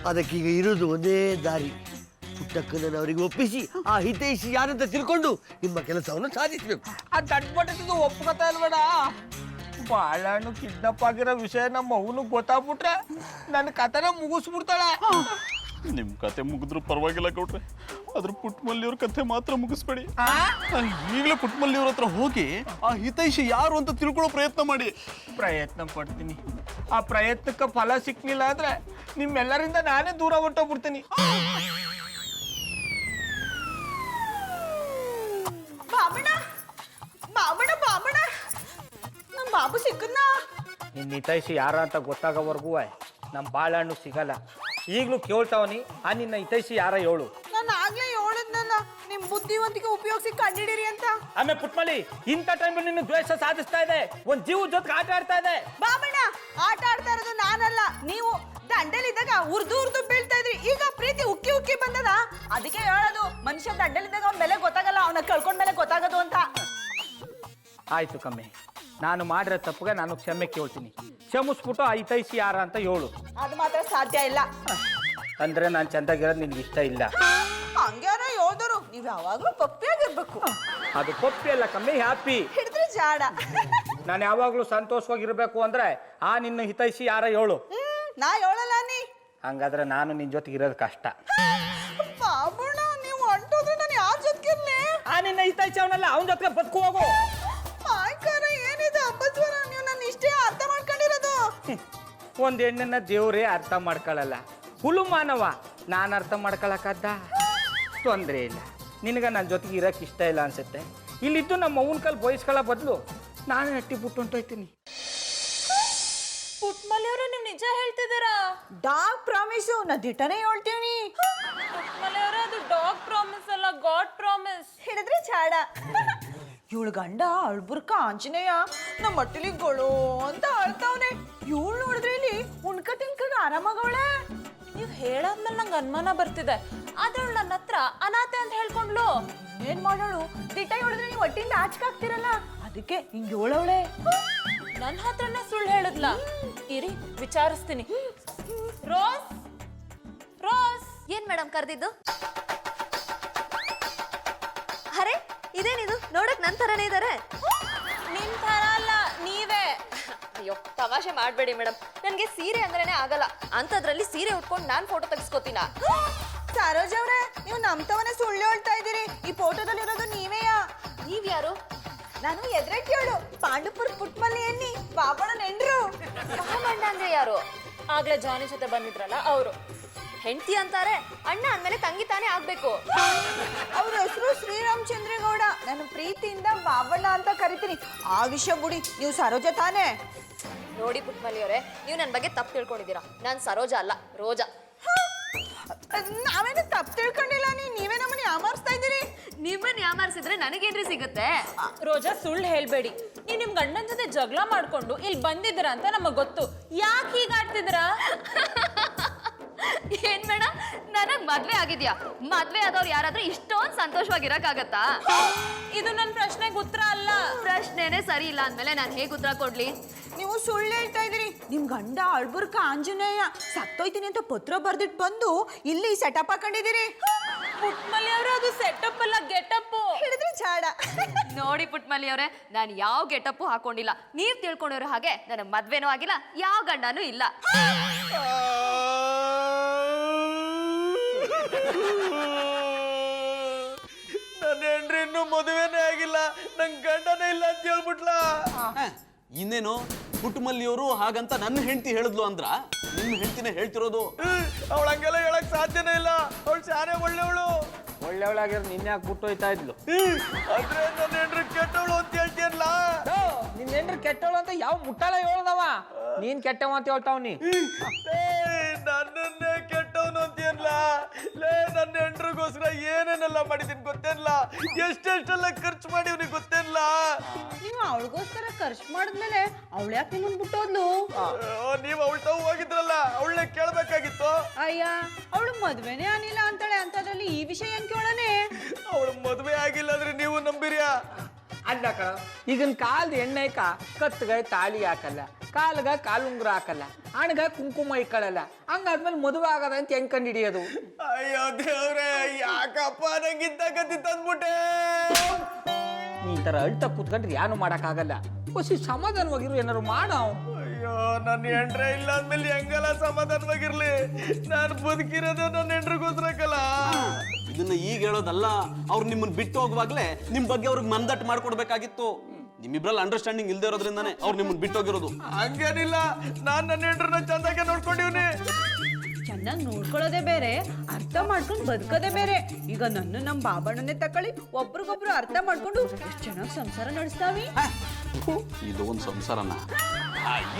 ಅದಕ್ಕೀಗ ಇರುವುದು ಒಂದೇ ದಾರಿ. ಪುಟ್ಟಕ್ಕನನ್ನು ಅವರಿಗೆ ಒಪ್ಪಿಸಿ ಆ ಹಿತೈಷಿ ಯಾರಂತ ತಿಳ್ಕೊಂಡು ನಿಮ್ಮ ಕೆಲಸವನ್ನು ಸಾಧಿಸಬೇಕು. ಆ ದಡ್ಬಟ್ಟಿದ್ದು ಒಪ್ಕೋತಾ ಇಲ್ಬೇಡ. ಬಾಳೆಹಣ್ಣು ಕಿಡ್ನಾಪ್ ಆಗಿರೋ ವಿಷಯ ನಮ್ಮ ಅವನು ಗೊತ್ತಾಗ್ಬಿಟ್ರೆ ನನ್ನ ಕಥೆನ ಮುಗಿಸ್ಬಿಡ್ತಾಳೆ. ನಿಮ್ ಕತೆ ಮುಗಿದ್ರು ಪರವಾಗಿಲ್ಲ ಗೌಡ್ರೆ, ಆದ್ರೆ ಪುಟ್ಟಮಲ್ಲಿ ಅವ್ರ ಕತೆ ಮಾತ್ರ ಮುಗಿಸ್ಬೇಡಿ. ಈಗಲೇ ಪುಟ್ಟಮಲ್ಲಿ ಅವ್ರ ಹತ್ರ ಹೋಗಿ ಆ ಹಿತೈಷಿ ಯಾರು ಅಂತ ತಿಳ್ಕೊಳ್ಳೋ ಪ್ರಯತ್ನ ಮಾಡಿ. ಪ್ರಯತ್ನ ಪಡ್ತೀನಿ. ಆ ಪ್ರಯತ್ನಕ್ಕೆ ಫಲ ಸಿಕ್ಲಿಲ್ಲ ಅಂದ್ರೆ ನಿಮ್ಮೆಲ್ಲರಿಂದ ನಾನೇ ದೂರ ಹೊಟ್ಟೋಗ್ಬಿಡ್ತೀನಿ. ಬಾಬಣ್ಣ, ಬಾಬಣ್ಣ, ಬಾಬಣ್ಣ. ನಿನ್ನ ಹಿತೈಷಿ ಯಾರ ಅಂತ ಗೊತ್ತಾಗೋವರೆಗೂ ನಮ್ಮ ಬಾಳೆಹಣ್ಣು ಸಿಗಲ್ಲ. ಈಗಲೂ ಕೇಳ್ತಾವನಿ ಆ ನಿನ್ನ ಹಿತೈಷಿ ಯಾರ ಹೇಳು. ನಾನು ಆಗ್ಲೇ ಹೇಳಿದ್ನಲ್ಲ ನಿಮ್ ಬುದ್ಧಿವಂತಿಕೆ ಉಪಯೋಗಿಸಿ ಕಂಡಿಡಿರಿ ಅಂತ. ಆಮೇಲೆ ಪುಟ್ಮಲಿ ಇಂಥ ಟೈಮಲ್ಲಿ ನಿನ್ನ ದ್ವೇಷ ಸಾಧಿಸ್ತಾ ಇದೆ, ಒಂದ್ ಜೀವ ಜೊತೆಗೆ ಆಟ ಆಡ್ತಾ ಇದೆ. ಬಾಬಣ್ಣ ಆಟ ಆಡ್ತಾ ಇರೋದು ನಾನಲ್ಲ ನೀವು. ದಂಡಲಿದ್ದಾಗ ಉರ್ದು ಬೀಳ್ತಾ ಇದ್ರಿ, ಈಗ ಪ್ರೀತಿ ಉಕ್ಕಿ ಉಕ್ಕಿ ಬಂದದ. ಅದಕ್ಕೆ ಹೇಳೋದು ಮನುಷ್ಯ ದಂಡಲಿದ್ದಾಗ ಅವ್ನ ಬೆಲೆ ಗೊತ್ತಾಗಲ್ಲ, ಅವನ ಕಳ್ಕೊಂಡ್ಮೇಲೆ ಗೊತ್ತಾಗೋದು ಅಂತ. ಆಯ್ತು ಕಮ್ಮಿ, ನಾನು ಮಾಡಿರೋ ತಪ್ಪಿಗೆ ನಾನು ಕ್ಷಮೆ ಕೇಳ್ತೀನಿ. ಕ್ಷಮಿಸ್ಬಿಟ್ಟು ಆ ಹಿತೈಷಿ ಯಾರ ಅಂತ ಹೇಳು. ಅದು ಮಾತ್ರ ಸಾಧ್ಯ ಇಲ್ಲ. ಅಂದ್ರೆ ನಾನು ಚಂದಾಗಿರೋದು ನಿನ್ಗೆ ಇಷ್ಟ ಇಲ್ಲ. ಹಂಗ್ಯಾರ ಹೇಳ್ದರು, ನೀವ್ ಯಾವಾಗ್ಲೂ ಪಪ್ಪಿಯಾಗಿರ್ಬೇಕು. ಅದು ಪಪ್ಪಿ ಅಲ್ಲ ಕಮ್ಮಿ, ಹ್ಯಾಪಿ. ಹಿಡಿದ್ರೆ ಜಾಡ. ನಾನು ಯಾವಾಗ್ಲೂ ಸಂತೋಷವಾಗಿರ್ಬೇಕು ಅಂದ್ರೆ ಆ ನಿನ್ನ ಹಿತೈಷಿ ಯಾರ ಹೇಳು. ನಾ ಹೇಳಲ್ಲ ನೀ. ಹಂಗಾದ್ರೆ ನಾನು ನಿನ್ ಜೊತೆಗೆ ಇರೋದು ಕಷ್ಟ. ಬಾಬಣ್ಣ ನೀವು ಹೊಂಟೋದ್ರೆ ನಾನು ಯಾರ ಜೊತೆಗಿರ್ಲಿ? ಆ ನಿನ್ನ ಹಿತೈಷಿ ಅವನಲ್ಲ, ಅವನ ಜೊತೆಗೆ ಬದುಕು ಹೋಗು. ಆಯ್ಕಾರ ಏನಿದೆ ಅಬ್ಬಸ್ವರ, ನೀವು ನನ್ನ ಇಷ್ಟೇ ಅರ್ಥ ಮಾಡ್ಕೊಂಡಿರೋದು. ಒಂದ್ ಹೆಣ್ಣನ್ನ ದೇವ್ರೇ ಅರ್ಥ ಮಾಡ್ಕೊಳ್ಳಲ್ಲ, ಹುಲು ಮಾನವ ನಾನು ಅರ್ಥ ಮಾಡ್ಕೊಳಕದ್ದ. ತೊಂದರೆ ಇಲ್ಲ, ನಿನಗೆ ನನ್ನ ಜೊತೆಗೆ ಇರಕ್ಕೆ ಇಷ್ಟ ಇಲ್ಲ ಅನ್ಸುತ್ತೆ. ಇಲ್ಲಿದ್ದು ನಮ್ಮ ಅವ್ವನ ಕಲ್ ಬಯಸ್ಕೊಳ್ಳೋ ಬದಲು ನಾನು ನೆಟ್ಟಿ ಬಿಟ್ಟು ಹೊಂಟೋಯ್ತೀನಿ. ಪುಟ್ಮಲ್ಲಿ ಅವರು ನೀವು ನಿಜ ಹೇಳ್ತಿದ್ದೀರಾ? ಡಾಗ್ ಪ್ರಾಮಿಸು, ನಾ ದಿಟನೇ ಹೇಳ್ತೀನಿ. ಪುಟ್ಮಲ್ಲಿ ಅವರ ಅದು ಡಾಗ್ ಪ್ರಾಮಿಸ್ ಅಲ್ಲ, ಗಾಡ್ ಪ್ರಾಮಿಸ್. ಹಿಡಿದ್ರೆ ಚಾಡ. ಇವಳು ಗಂಡ ಅಳ್ಬುರ್ಕ ಆಂಜನೇಯ ನಮ್ಮ ಮಟ್ಟಲಿಗಳು ಅಂತ ಅಳ್ತಾವನೆ. ಇವಳು ನೋಡಿದ್ರೆ ಇಲ್ಲಿ ಉಣ್ಕ ತಿನ್ಕಾಗ ಆರಾಮಾಗವಳೆ. ನೀವ್ ಹೇಳಾದ್ಮೇಲೆ ನಂಗೆ ಅನುಮಾನ ಬರ್ತಿದೆ. ಆದ್ರೆ ನನ್ನ ಹತ್ರ ಅನಾಥೆ ಅಂತ ಹೇಳ್ಕೊಂಡ್ಲು. ಏನ್ ಮಾಡೋಳು? ದಿಟ ಹೇಳಿದ್ರೆ ನೀವು ಒಟ್ಟಿಂದ ಆಚಕಾಗ್ತಿರಲ್ಲ, ಅದಕ್ಕೆ ಹಿಂಗೆ ಹೇಳವಳೆ. ನನ್ನ ಹತ್ರನೇ ಸುಳ್ಳು ಹೇಳಿದ್ಲ. ಇರಿ ವಿಚಾರಿಸ್ತೀನಿ. Rose, Rose. ಏನ್ ಮೇಡಮ್ ಕರೆದಿದ್ದು? ಅರೆ ಇದೇನಿದು, ನೋಡಕ್ ನನ್ ತರನೇ ಇದಾರೆ. ನಿನ್ ತರ ಅಲ್ಲ, ನೀವೇ. ಅಯ್ಯೋ ತಮಾಷೆ ಮಾಡ್ಬೇಡಿ ಮೇಡಮ್, ನನ್ಗೆ ಸೀರೆ ಅಂದ್ರೇನೆ ಆಗಲ್ಲ. ಅಂತದ್ರಲ್ಲಿ ಸೀರೆ ಉಟ್ಕೊಂಡು ನಾನ್ ಫೋಟೋ ತೆಗಿಸ್ಕೋತೀನ? ಸರೋಜ್ ಅವ್ರೆ, ನೀವು ನಮ್ತವನೇ ಸುಳ್ಳು ಹೇಳ್ತಾ ಇದ್ದೀರಿ. ಈ ಫೋಟೋದಲ್ಲಿ ಇರೋದು ನೀವೇಯಾ? ನೀವ್ ಯಾರು? ನಾನು ಎದ್ರೆ ಕೇಳು, ಪಾಂಡುಪುರ ಪುಟ್ಮಲ್ಲಿ ಎನ್ನಿ ಬಾಬಣ್ಣ ನೆಂಡ್ರು. ಮಹಾಮಣ್ಣ ಅಂದ್ರೆ ಯಾರು? ಆಗ್ಲೇ ಜಾನಿ ಜೊತೆ ಬಂದಿದ್ರಲ್ಲ ಅವರು. ಹೆಂಡತಿ ಅಂತಾರೆ, ಅಣ್ಣ ಅಂದ್ಮೇಲೆ ತಂಗಿ ತಾನೇ ಆಗ್ಬೇಕು. ಅವ್ರ ಹೆಸರು ಶ್ರೀರಾಮಚಂದ್ರೇಗೌಡ. ನಾನು ಪ್ರೀತಿಯಿಂದ ಬಾಬಣ್ಣ ಅಂತ ಕರಿತೀನಿ. ಆ ವಿಷಯ ಬಿಡಿ, ನೀವು ಸರೋಜ ತಾನೇ? ನೋಡಿ ಪುಟ್ಮಲಿ ಅವರೇ, ನೀವು ನನ್ನ ಬಗ್ಗೆ ತಪ್ಪು ತಿಳ್ಕೊಂಡಿದ್ದೀರಾ. ನಾನ್ ಸರೋಜ ಅಲ್ಲ, ರೋಜಾ. ನಾವೇನು ತಪ್ಪು ತಿಳ್ಕೊಂಡಿಲ್ಲ, ನೀವೇ ನಮ್ಮನ್ನ ಯಾಮಾರಿಸ್ತಾ ಇದ್ದೀರಿ. ನಿಮ್ಮನ್ನ ಯಾಮಾರಿಸಿದ್ರೆ ನನಗೇನ್ರಿ ಸಿಗುತ್ತೆ? ರೋಜಾ ಸುಳ್ಳು ಹೇಳ್ಬೇಡಿ. ನೀವು ನಿಮ್ ಗಂಡನ ಜೊತೆ ಜಗಳ ಮಾಡ್ಕೊಂಡು ಇಲ್ಲಿ ಬಂದಿದ್ದೀರಾ ಅಂತ ನಮಗ್ ಗೊತ್ತು. ಯಾಕೆ ಹೀಗಾಡ್ತಿದ್ದೀರಾ? ಏನ್ ಬೇಡ, ನನಗ್ ಮದ್ವೆ ಆಗಿದ್ಯಾ? ಮದ್ವೆ ಆದವ್ರು ಯಾರಾದ್ರೂ ಇಷ್ಟೊಂದು ಸಂತೋಷವಾಗಿರಕ್ಕಾಗತ್ತಾ? ಇದು ನನ್ನ ಪ್ರಶ್ನೆಗೆ ಉತ್ತರ ಅಲ್ಲ. ಪ್ರಶ್ನೆನೇ ಸರಿ ಇಲ್ಲ ಅಂದ್ಮೇಲೆ ನಾನು ಹೇಗೆ ಉತ್ತರ ಕೊಡ್ಲಿ? ನೀವು ಸುಳ್ಳು ಹೇಳ್ತಾ ಇದ್ದೀರಿ. ನಿಮ್ ಗಂಡ ಅಳ್ಬುರ್ಕ ಆಂಜನೇಯ ಸತ್ತೋಯ್ತೀನಿ ಅಂತ ಪತ್ರ ಬರ್ದಿಟ್ಟು ಬಂದು ಇಲ್ಲಿ ಸೆಟಪ್ ಹಾಕೊಂಡಿದ್ದೀರಿ. ಪುಟ್ಮಲ್ಲಿ ಅವರು ಅದು ಸೆಟಪ್ ಅಲ್ಲ, ಗೆಟಪ್. ಹಿಡಿದ್ರೆ ಚಾಡ. ನೋಡಿ ಪುಟ್ಮಲಿ ಅವರೇ, ನಾನು ಯಾವ ಗೆಟಪ್ಪು ಹಾಕೊಂಡಿಲ್ಲ. ನೀವ್ ತಿಳ್ಕೊಂಡಿರೋ ಹಾಗೆ ನನಗ್ ಮದ್ವೆನೂ ಆಗಿಲ್ಲ, ಯಾವ ಗಂಡನೂ ಇಲ್ಲ. ನನ್ನ ಹೆಂಡ್ರಿ ಇನ್ನೂ ಮದುವೆನೇ ಆಗಿಲ್ಲ, ನಂಗೆ ಗಂಡನೇ ಇಲ್ಲ ಅಂತ ಹೇಳ್ಬಿಟ್ಲಾ? ಇನ್ನೇನು ಪುಟ್ಟಮಲ್ಲಿಯವರು ಹಾಗಂತ ನನ್ನ ಹೆಂಡತಿ ಹೇಳಿದ್ಲು ಅಂದ್ರ ನಿಮ್ಮ ಹೆಂಡತಿನೇ ಹೇಳ್ತಿರೋದು. ಅವಳು ಹಂಗೆಲ್ಲ ಹೇಳಕ್ ಸಾಧ್ಯನೇ ಇಲ್ಲ. ಅವಳು ಶಾನೆ ಒಳ್ಳೆವಳು. ಒಳ್ಳೆಯವಳಾಗಿರೋ ನಿನ್ನೆ ಯಾಕೆ ಬಿಟ್ಟು ಹೋಯ್ತಾ ಇದ್ಲು? ಆದ್ರೆ ನನ್ನ ಹೆಂಡ್ರಿ ಕೆಟ್ಟವಳು ಅಂತ ಹೇಳ್ತೀಯಲ್ಲ. ನಿನ್ನ ಹೆಂಡ್ರು ಕೆಟ್ಟವಳು ಅಂತ ಯಾವ ಮುಟ್ಟಾಳ ಹೇಳ್ದವ? ನೀನ್ ಕೆಟ್ಟವ ಅಂತ ಹೇಳ್ತಾವ್ನಿ. ನನ್ನನ್ನೇ ಕೆಟ್ಟವನು ಅಂತೀಯಲ್ಲ. ಲೇ, ನನ್ನ ಹೆಂಡ್ರಿಗೋಸ್ಕರ ಏನೇನೆಲ್ಲ ಮಾಡಿದೀನಿ ಗೊತ್ತೇನ್ಲ? ಎಷ್ಟೆಷ್ಟೆಲ್ಲ ಖರ್ಚು ಮಾಡಿವ್ನಿಗೆ ಗೊತ್ತೇನ್ಲ? ನೀವು ಅವಳಿಗೋಸ್ಕರ ಖರ್ಚು ಮಾಡಿದ್ಮೇಲೆ ಅವಳು ಯಾಕೆ ನಿಮ್ಮನ್ ಬಿಟ್ಟೋದ್ಲು? ನೀವು ಅವಳ ತಾವು ಹೋಗಿದ್ರಲ್ಲ, ಅವಳನ್ನೇ ಕೇಳ್ಬೇಕಾಗಿತ್ತು. ಅಯ್ಯ, ಅವಳು ಮದ್ವೆನೇ ಆಗಿಲ್ಲ ಅಂತಾಳೆ, ಅಂತದ್ರಲ್ಲಿ ಈ ವಿಷಯ ಏನ್ ಕೇಳೋಣ? ಅವಳು ಮದುವೆ ಆಗಿಲ್ಲ ಅಂದ್ರೆ ನೀವು ನಂಬಿರ್ಯಾ? ಅಲ್ಲ ಕಣ, ಈಗಿನ ಕಾಲದ ಎಣ್ಣೆಕ ಕತ್ಗ ತಾಳಿ ಹಾಕಲ್ಲ, ಕಾಲ್ಗ ಕಾಲುಂಗ್ರ ಹಾಕಲ್ಲ, ಹಣ್ಗ ಕುಂಕುಮ ಇಕ್ಕಳಲ್ಲ. ಹಂಗಾದ್ಮೇಲೆ ಮದುವೆ ಆಗದ ಅಂತ ಹೆಂಗ್ ಕಂಡು ಹಿಡಿಯೋದು? ಅಯ್ಯೋ ದೇವ್ರೆ, ಯಾಕಪ್ಪ ನಂಗಿಂತ ಗತಿ ತಂದ್ಬಿಟ್ಟೆ? ನೀ ಈ ಥರ ಅಳ್ತಾ ಕೂತ್ಕೊಂಡ್ರೆ ಏನು ಮಾಡೋಕ್ಕಾಗಲ್ಲ. ಖುಷಿ ಸಮಾಧಾನವಾಗಿರು, ಏನಾರು ಮಾಡೋ. ಅಯ್ಯೋ, ನನ್ನ ಹೆಂಡ್ರೆ ಇಲ್ಲ ಅಂದ್ಮೇಲೆ ಹೆಂಗಲ್ಲ ಸಮಾಧಾನವಾಗಿರ್ಲಿ? ನಾನು ಬದುಕಿರೋದೇ ನನ್ನ ಹೆಂಡ್ರಿಗೋಸ್ಕರಕ್ಕಲ್ಲ. ಇದನ್ನ ಈಗ ಹೇಳೋದಲ್ಲ, ಅವ್ರು ನಿಮ್ಮನ್ನ ಬಿಟ್ಟು ಹೋಗುವಾಗ್ಲೇ ನಿಮ್ ಬಗ್ಗೆ ಅವ್ರಿಗೆ ಮನದಟ್ಟು ಮಾಡ್ಕೊಡ್ಬೇಕಾಗಿತ್ತು. ನಿಮ್ಮಿಬ್ರಲ್ಲಿ ಅಂಡರ್ಸ್ಟ್ಯಾಂಡಿಂಗ್ ಇಲ್ದೇ ಇರೋದ್ರಿಂದಾನೆ ಅವ್ರು ನಿಮ್ಮನ್ನ ಬಿಟ್ಟು ಹೋಗಿರೋದು. ಹಂಗೇನಿಲ್ಲ, ನಾನ್ ನನ್ನ ಹೆಂಡ್ರನ್ನ ಚಂದಾಗೆ ನೋಡ್ಕೊಂಡಿವ್ನಿ. ಚೆನ್ನಾಗಿ ನೋಡ್ಕೊಳ್ಳೋದೇ ಬೇರೆ, ಅರ್ಥ ಮಾಡ್ಕೊಂಡು ಬದುಕೋದೇ ಬೇರೆ. ಈಗ ನನ್ನ ನಮ್ಮ ಬಾಬಣ್ಣನೇ ತಕೊಳ್ಳಿ, ಒಬ್ರಿಗೊಬ್ರು ಅರ್ಥ ಮಾಡ್ಕೊಂಡು ಎಷ್ಟು ಚೆನ್ನಾಗಿ ಸಂಸಾರ ನಡೆಸ್ತಾವಿ. ಇದು ಒಂದು ಸಂಸಾರನ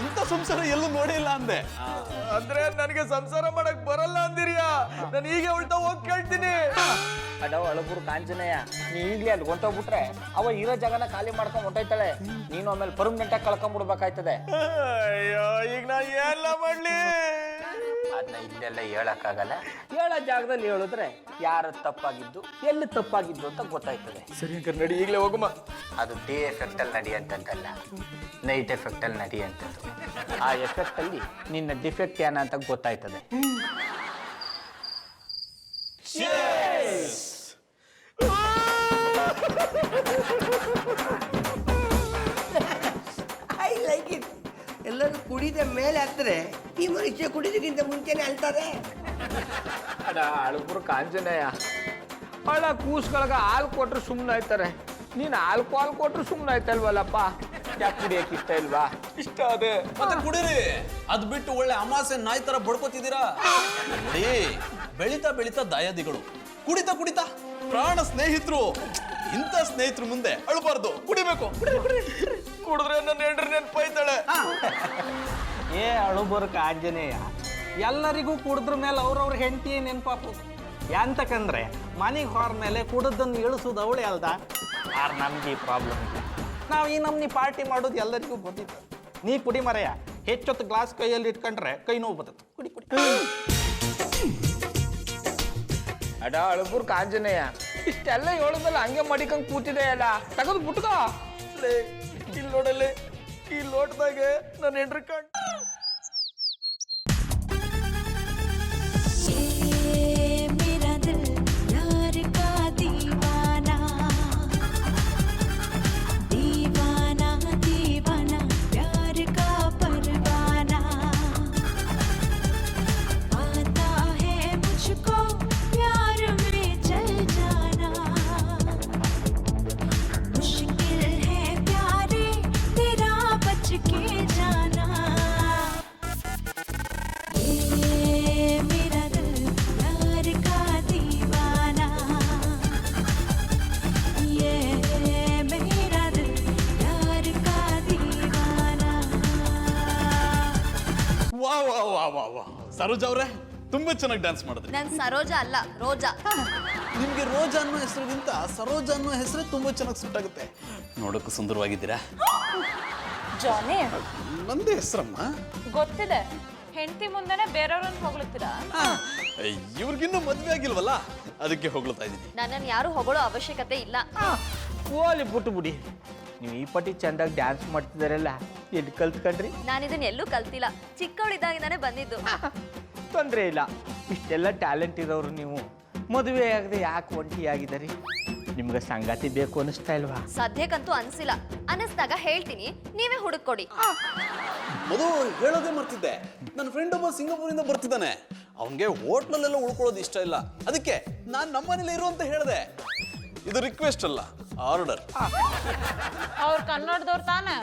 ಇಂಥ ಸಂಸಾರ ಎಲ್ಲೂ ನೋಡೇ ಇಲ್ಲ ಅಂದೆ. ಅಂದ್ರೆ ನನಗೆ ಸಂಸಾರ ಮಾಡಕ್ ಬರಲ್ಲ ಅಂದಿರಿಯಾ? ನಾನು ಈಗ ಉಲ್ಟಾ ಹೋಗಿ ಕೇಳ್ತೀನಿ. ಅಡವ ಅಳಬುರು ಕಾಂಚನಯ್ಯ, ನೀ ಈಗಲೇ ಅಲ್ಲಿ ಹೊಂಟೋಗ್ಬಿಟ್ರೆ ಅವ ಇರೋ ಜಾಗನ ಖಾಲಿ ಮಾಡ್ಕೊಂಡ್ ಹೊಂಟೈತಾಳೆ. ನೀನು ಆಮೇಲೆ ಪರ್ಮನೆಂಟ್ ಆಗಿ ಕಳ್ಕೊಂಡ್ಬಿಡ್ಬೇಕಾಯ್ತದೆ. ಅಯ್ಯೋ, ಈಗ ನಾ ಎಲ್ಲ ಮಾಡ್ಲಿ? ಅದನ್ನ ಇಲ್ಲೆಲ್ಲ ಹೇಳಕ್ಕಾಗಲ್ಲ. ಹೇಳೋ ಜಾಗದಲ್ಲಿ ಹೇಳಿದ್ರೆ ಯಾರು ತಪ್ಪಾಗಿದ್ದು ಎಲ್ಲಿ ತಪ್ಪಾಗಿದ್ದು ಅಂತ ಗೊತ್ತಾಯ್ತದೆ. ಸರಿ ಅಂಕರ್, ನಡಿ ಈಗಲೇ ಹೋಗಮ್ಮ. ಅದು ಡೇ ಎಫೆಕ್ಟ್ ಅಲ್ಲಿ ನಡೆಯಂತದ್ದಲ್ಲ, ನೈಟ್ ಎಫೆಕ್ಟ್ ಅಲ್ಲಿ ನಡೆಯಂಥದ್ದು. ಆ ಎಫೆಕ್ಟ್ ಅಲ್ಲಿ ನಿನ್ನ ಡಿಫೆಕ್ಟ್ ಏನ ಅಂತ ಗೊತ್ತಾಯ್ತದೆ. I like it. ಎಲ್ಲರೂ ಕುಡಿದ ಮೇಲೆ ಹಾಕ್ತಾರೆ, ಈ ಮನುಷ್ಯ ಕುಡಿದಕ್ಕಿಂತ ಮುಂಚೆನೆ ಅಳ್ತಾರೆ. ಅಡ ಅಳಬುರು ಕಾಂಚನಯ್ಯ, ಹಳ ಕೂಸ್ಗಳಿಗೆ ಹಾಲು ಕೊಟ್ರೆ ಸುಮ್ಮನೆ ಆಯ್ತಾರೆ. ನೀನು ಆಲ್ಕೋಹಾಲ್ ಕೊಟ್ರು ಸುಮ್ಮನೆ ಆಯ್ತಲ್ವಲ್ಲಪ್ಪ. ಯಾಕೆ ಕುಡಿಯಕ್ಕೆ ಇಷ್ಟ ಇಲ್ವಾ? ಇಷ್ಟ ಅದೇ. ಮತ್ತೆ ಕುಡೀರಿ, ಅದ್ ಬಿಟ್ಟು ಒಳ್ಳೆ ಅಮಾಸೆ ನಾಯಿ ತರ ಬಡ್ಕೋತಿದ್ದೀರಾ. ನೋಡಿ, ಬೆಳಿತಾ ಬೆಳಿತಾ ದಯಾದಿಗಳು, ಕುಡಿತಾ ಕುಡಿತಾ ಪ್ರಾಣ ಸ್ನೇಹಿತರು. ಇಂಥ ಸ್ನೇಹಿತರು ಮುಂದೆ ಅಳಬಾರ್ದು, ಕುಡಿಬೇಕು. ಕುಡಿದ್ರೆ ನನ್ನ ಹೆಂಡ್ರಿ ನೆನ್ಪಾಯ್ತಾಳೆ. ಏ ಅಳುಬರು ಕಾಂಜನೇಯ, ಎಲ್ಲರಿಗೂ ಕುಡಿದ್ರ ಮೇಲೆ ಅವ್ರವ್ರ ಹೆಂಡತಿ ನೆನಪಾಪು. ಯಾಂತಕಂದ್ರೆ ಮನೆಗೆ ಹೊರ ಮೇಲೆ ಕುಡಿದನ್ನು ಇಳಿಸೋದು ಅವಳೆ ಅಲ್ದ. ಆರ್ ನಮ್ಗೆ ಈ ಪ್ರಾಬ್ಲಮ್ ಇಲ್ಲ. ನಾವು ಈ ನಮ್ನಿ ಪಾರ್ಟಿ ಮಾಡೋದು ಎಲ್ಲರಿಗೂ ಗೊತ್ತಿತ್ತು. ನೀ ಕುಡಿ ಮರೆಯ, ಹೆಚ್ಚೊತ್ತು ಗ್ಲಾಸ್ ಕೈಯಲ್ಲಿ ಇಟ್ಕೊಂಡ್ರೆ ಕೈ ನೋವು ಬರ್ತದೆ. ಕುಡಿ ಕುಡಿ. ಅಡ ಅಳಬುರು ಕಾಂಚನಯ್ಯ, ಇಷ್ಟೆಲ್ಲ ಹೇಳಿದ್ಮೇಲೆ ಹಂಗೆ ಮಡಿಕೊಂಡ್ ಕೂತಿದೆ ಅಲ್ಲ, ತಗದು ಬಿಟ್ಕೋ. ಇಲ್ಲಿ ನೋಡಲ್ಲಿ, ಈ ಲೋಟದಾಗೆ ನನ್ನ ಹೆಂಡ್ರಿ ಕಣ್. मेरा दिल यार का दीवाना दीवाना दीवाना प्यार का परवाना आता है मुझको प्यार में चल जाना मुश्किल है प्यारे तेरा बच के जाना मेरा दिल प्यार का दीवाना ये मेरा दिल प्यार का दीवाना ವಾ ವಾ ವಾ ವಾ ವಾ, ಸರೋಜಾ ಅವ್ರೆ ತುಂಬಾ ಚೆನ್ನಾಗಿ ಡ್ಯಾನ್ಸ್ ಮಾಡಿದ್ರಿ. ನನ್ ಸರೋಜಾ ಅಲ್ಲ, ರೋಜಾ. ನಿಮ್ಗೆ ರೋಜಾ ಅನ್ನೋ ಹೆಸರಿಗಿಂತ ಸರೋಜಾ ಅನ್ನೋ ಹೆಸರೇ ತುಂಬಾ ಚೆನ್ನಾಗಿ ಸುಟ್ಟಾಗುತ್ತೆ. ನೋಡೋಕ್ಕೂ ಸುಂದರವಾಗಿದ್ದೀರಾ. ಜಾನಿ, ನಂದೇ ಹೆಸರಮ್ಮ. ಗೊತ್ತಿದೆ, ಹೆಂಡತಿ ಮುಂದೆನೆ ಬೇರೆಯವ್ರನ್ನ ಹೊಗಳ್ತೀರಾ? ಇವ್ರಿಗಿನ್ನೂ ಮದ್ವೆ ಆಗಿಲ್ವಲ್ಲ, ಅದಕ್ಕೆ ಹೊಗಳ್ತಾ ಇದ್ದೀನಿ. ನನ್ನನ್ನು ಯಾರು ಹೊಗಳೋ ಅವಶ್ಯಕತೆ ಇಲ್ಲ. ಓಲಿ ಬಿಟ್ಟು ಬಿಡಿ. ನೀವು ಈ ಪಟ್ಟಿ ಚಂದಾಗಿ ಡ್ಯಾನ್ಸ್ ಮಾಡ್ತಿದಾರಲ್ಲ, ಎಲ್ಲಿ ಕಲ್ತ್ಕೊಂಡ್ರಿ? ನಾನು ಇದನ್ನ ಎಲ್ಲೂ ಕಲ್ತಿಲ್ಲ, ಚಿಕ್ಕವಳಿದ್ದಾಗಿಂದಾನೆ ಬಂದಿದ್ದು. ತೊಂದರೆ ಇಲ್ಲ. ಇಷ್ಟೆಲ್ಲ ಟ್ಯಾಲೆಂಟ್ ಇರೋರು ನೀವು ಮದುವೆ ಆಗದೆ ಯಾಕೆ ಒಂಟಿಯಾಗಿದ್ದೀರಿ? ನಿಮ್ಗೆ ಸಂಗಾತಿ ಬೇಕು ಅನಿಸ್ತಾ ಇಲ್ವಾ? ಸದ್ಯಕ್ಕಂತೂ ಅನ್ಸಿಲ್ಲ, ಅನಿಸ್ದಾಗ ಹೇಳ್ತೀನಿ, ನೀವೇ ಹುಡುಕೊಡಿ. ಮಧು, ಹೇಳೋದೇ ಮರ್ತಿದ್ದೆ. ನನ್ನ ಫ್ರೆಂಡ್ ಒಬ್ಬ ಸಿಂಗಾಪುರಿಂದ ಬರ್ತಿದ್ದಾನೆ. ಅವನಿಗೆ ಹೋಟ್ಲಲ್ಲೆಲ್ಲ ಉಳ್ಕೊಳ್ಳೋದು ಇಷ್ಟ ಇಲ್ಲ. ಅದಕ್ಕೆ ನಾನು ನಮ್ಮನೇಲಿ ಇರು ಅಂತ ಹೇಳಿದೆ. ಇದು ರಿಕ್ವೆಸ್ಟ್ ಅಲ್ಲ, ಆರ್ಡರ್. ಅವ್ರ ಕನ್ನಡದವ್ರು ತಾನೆ?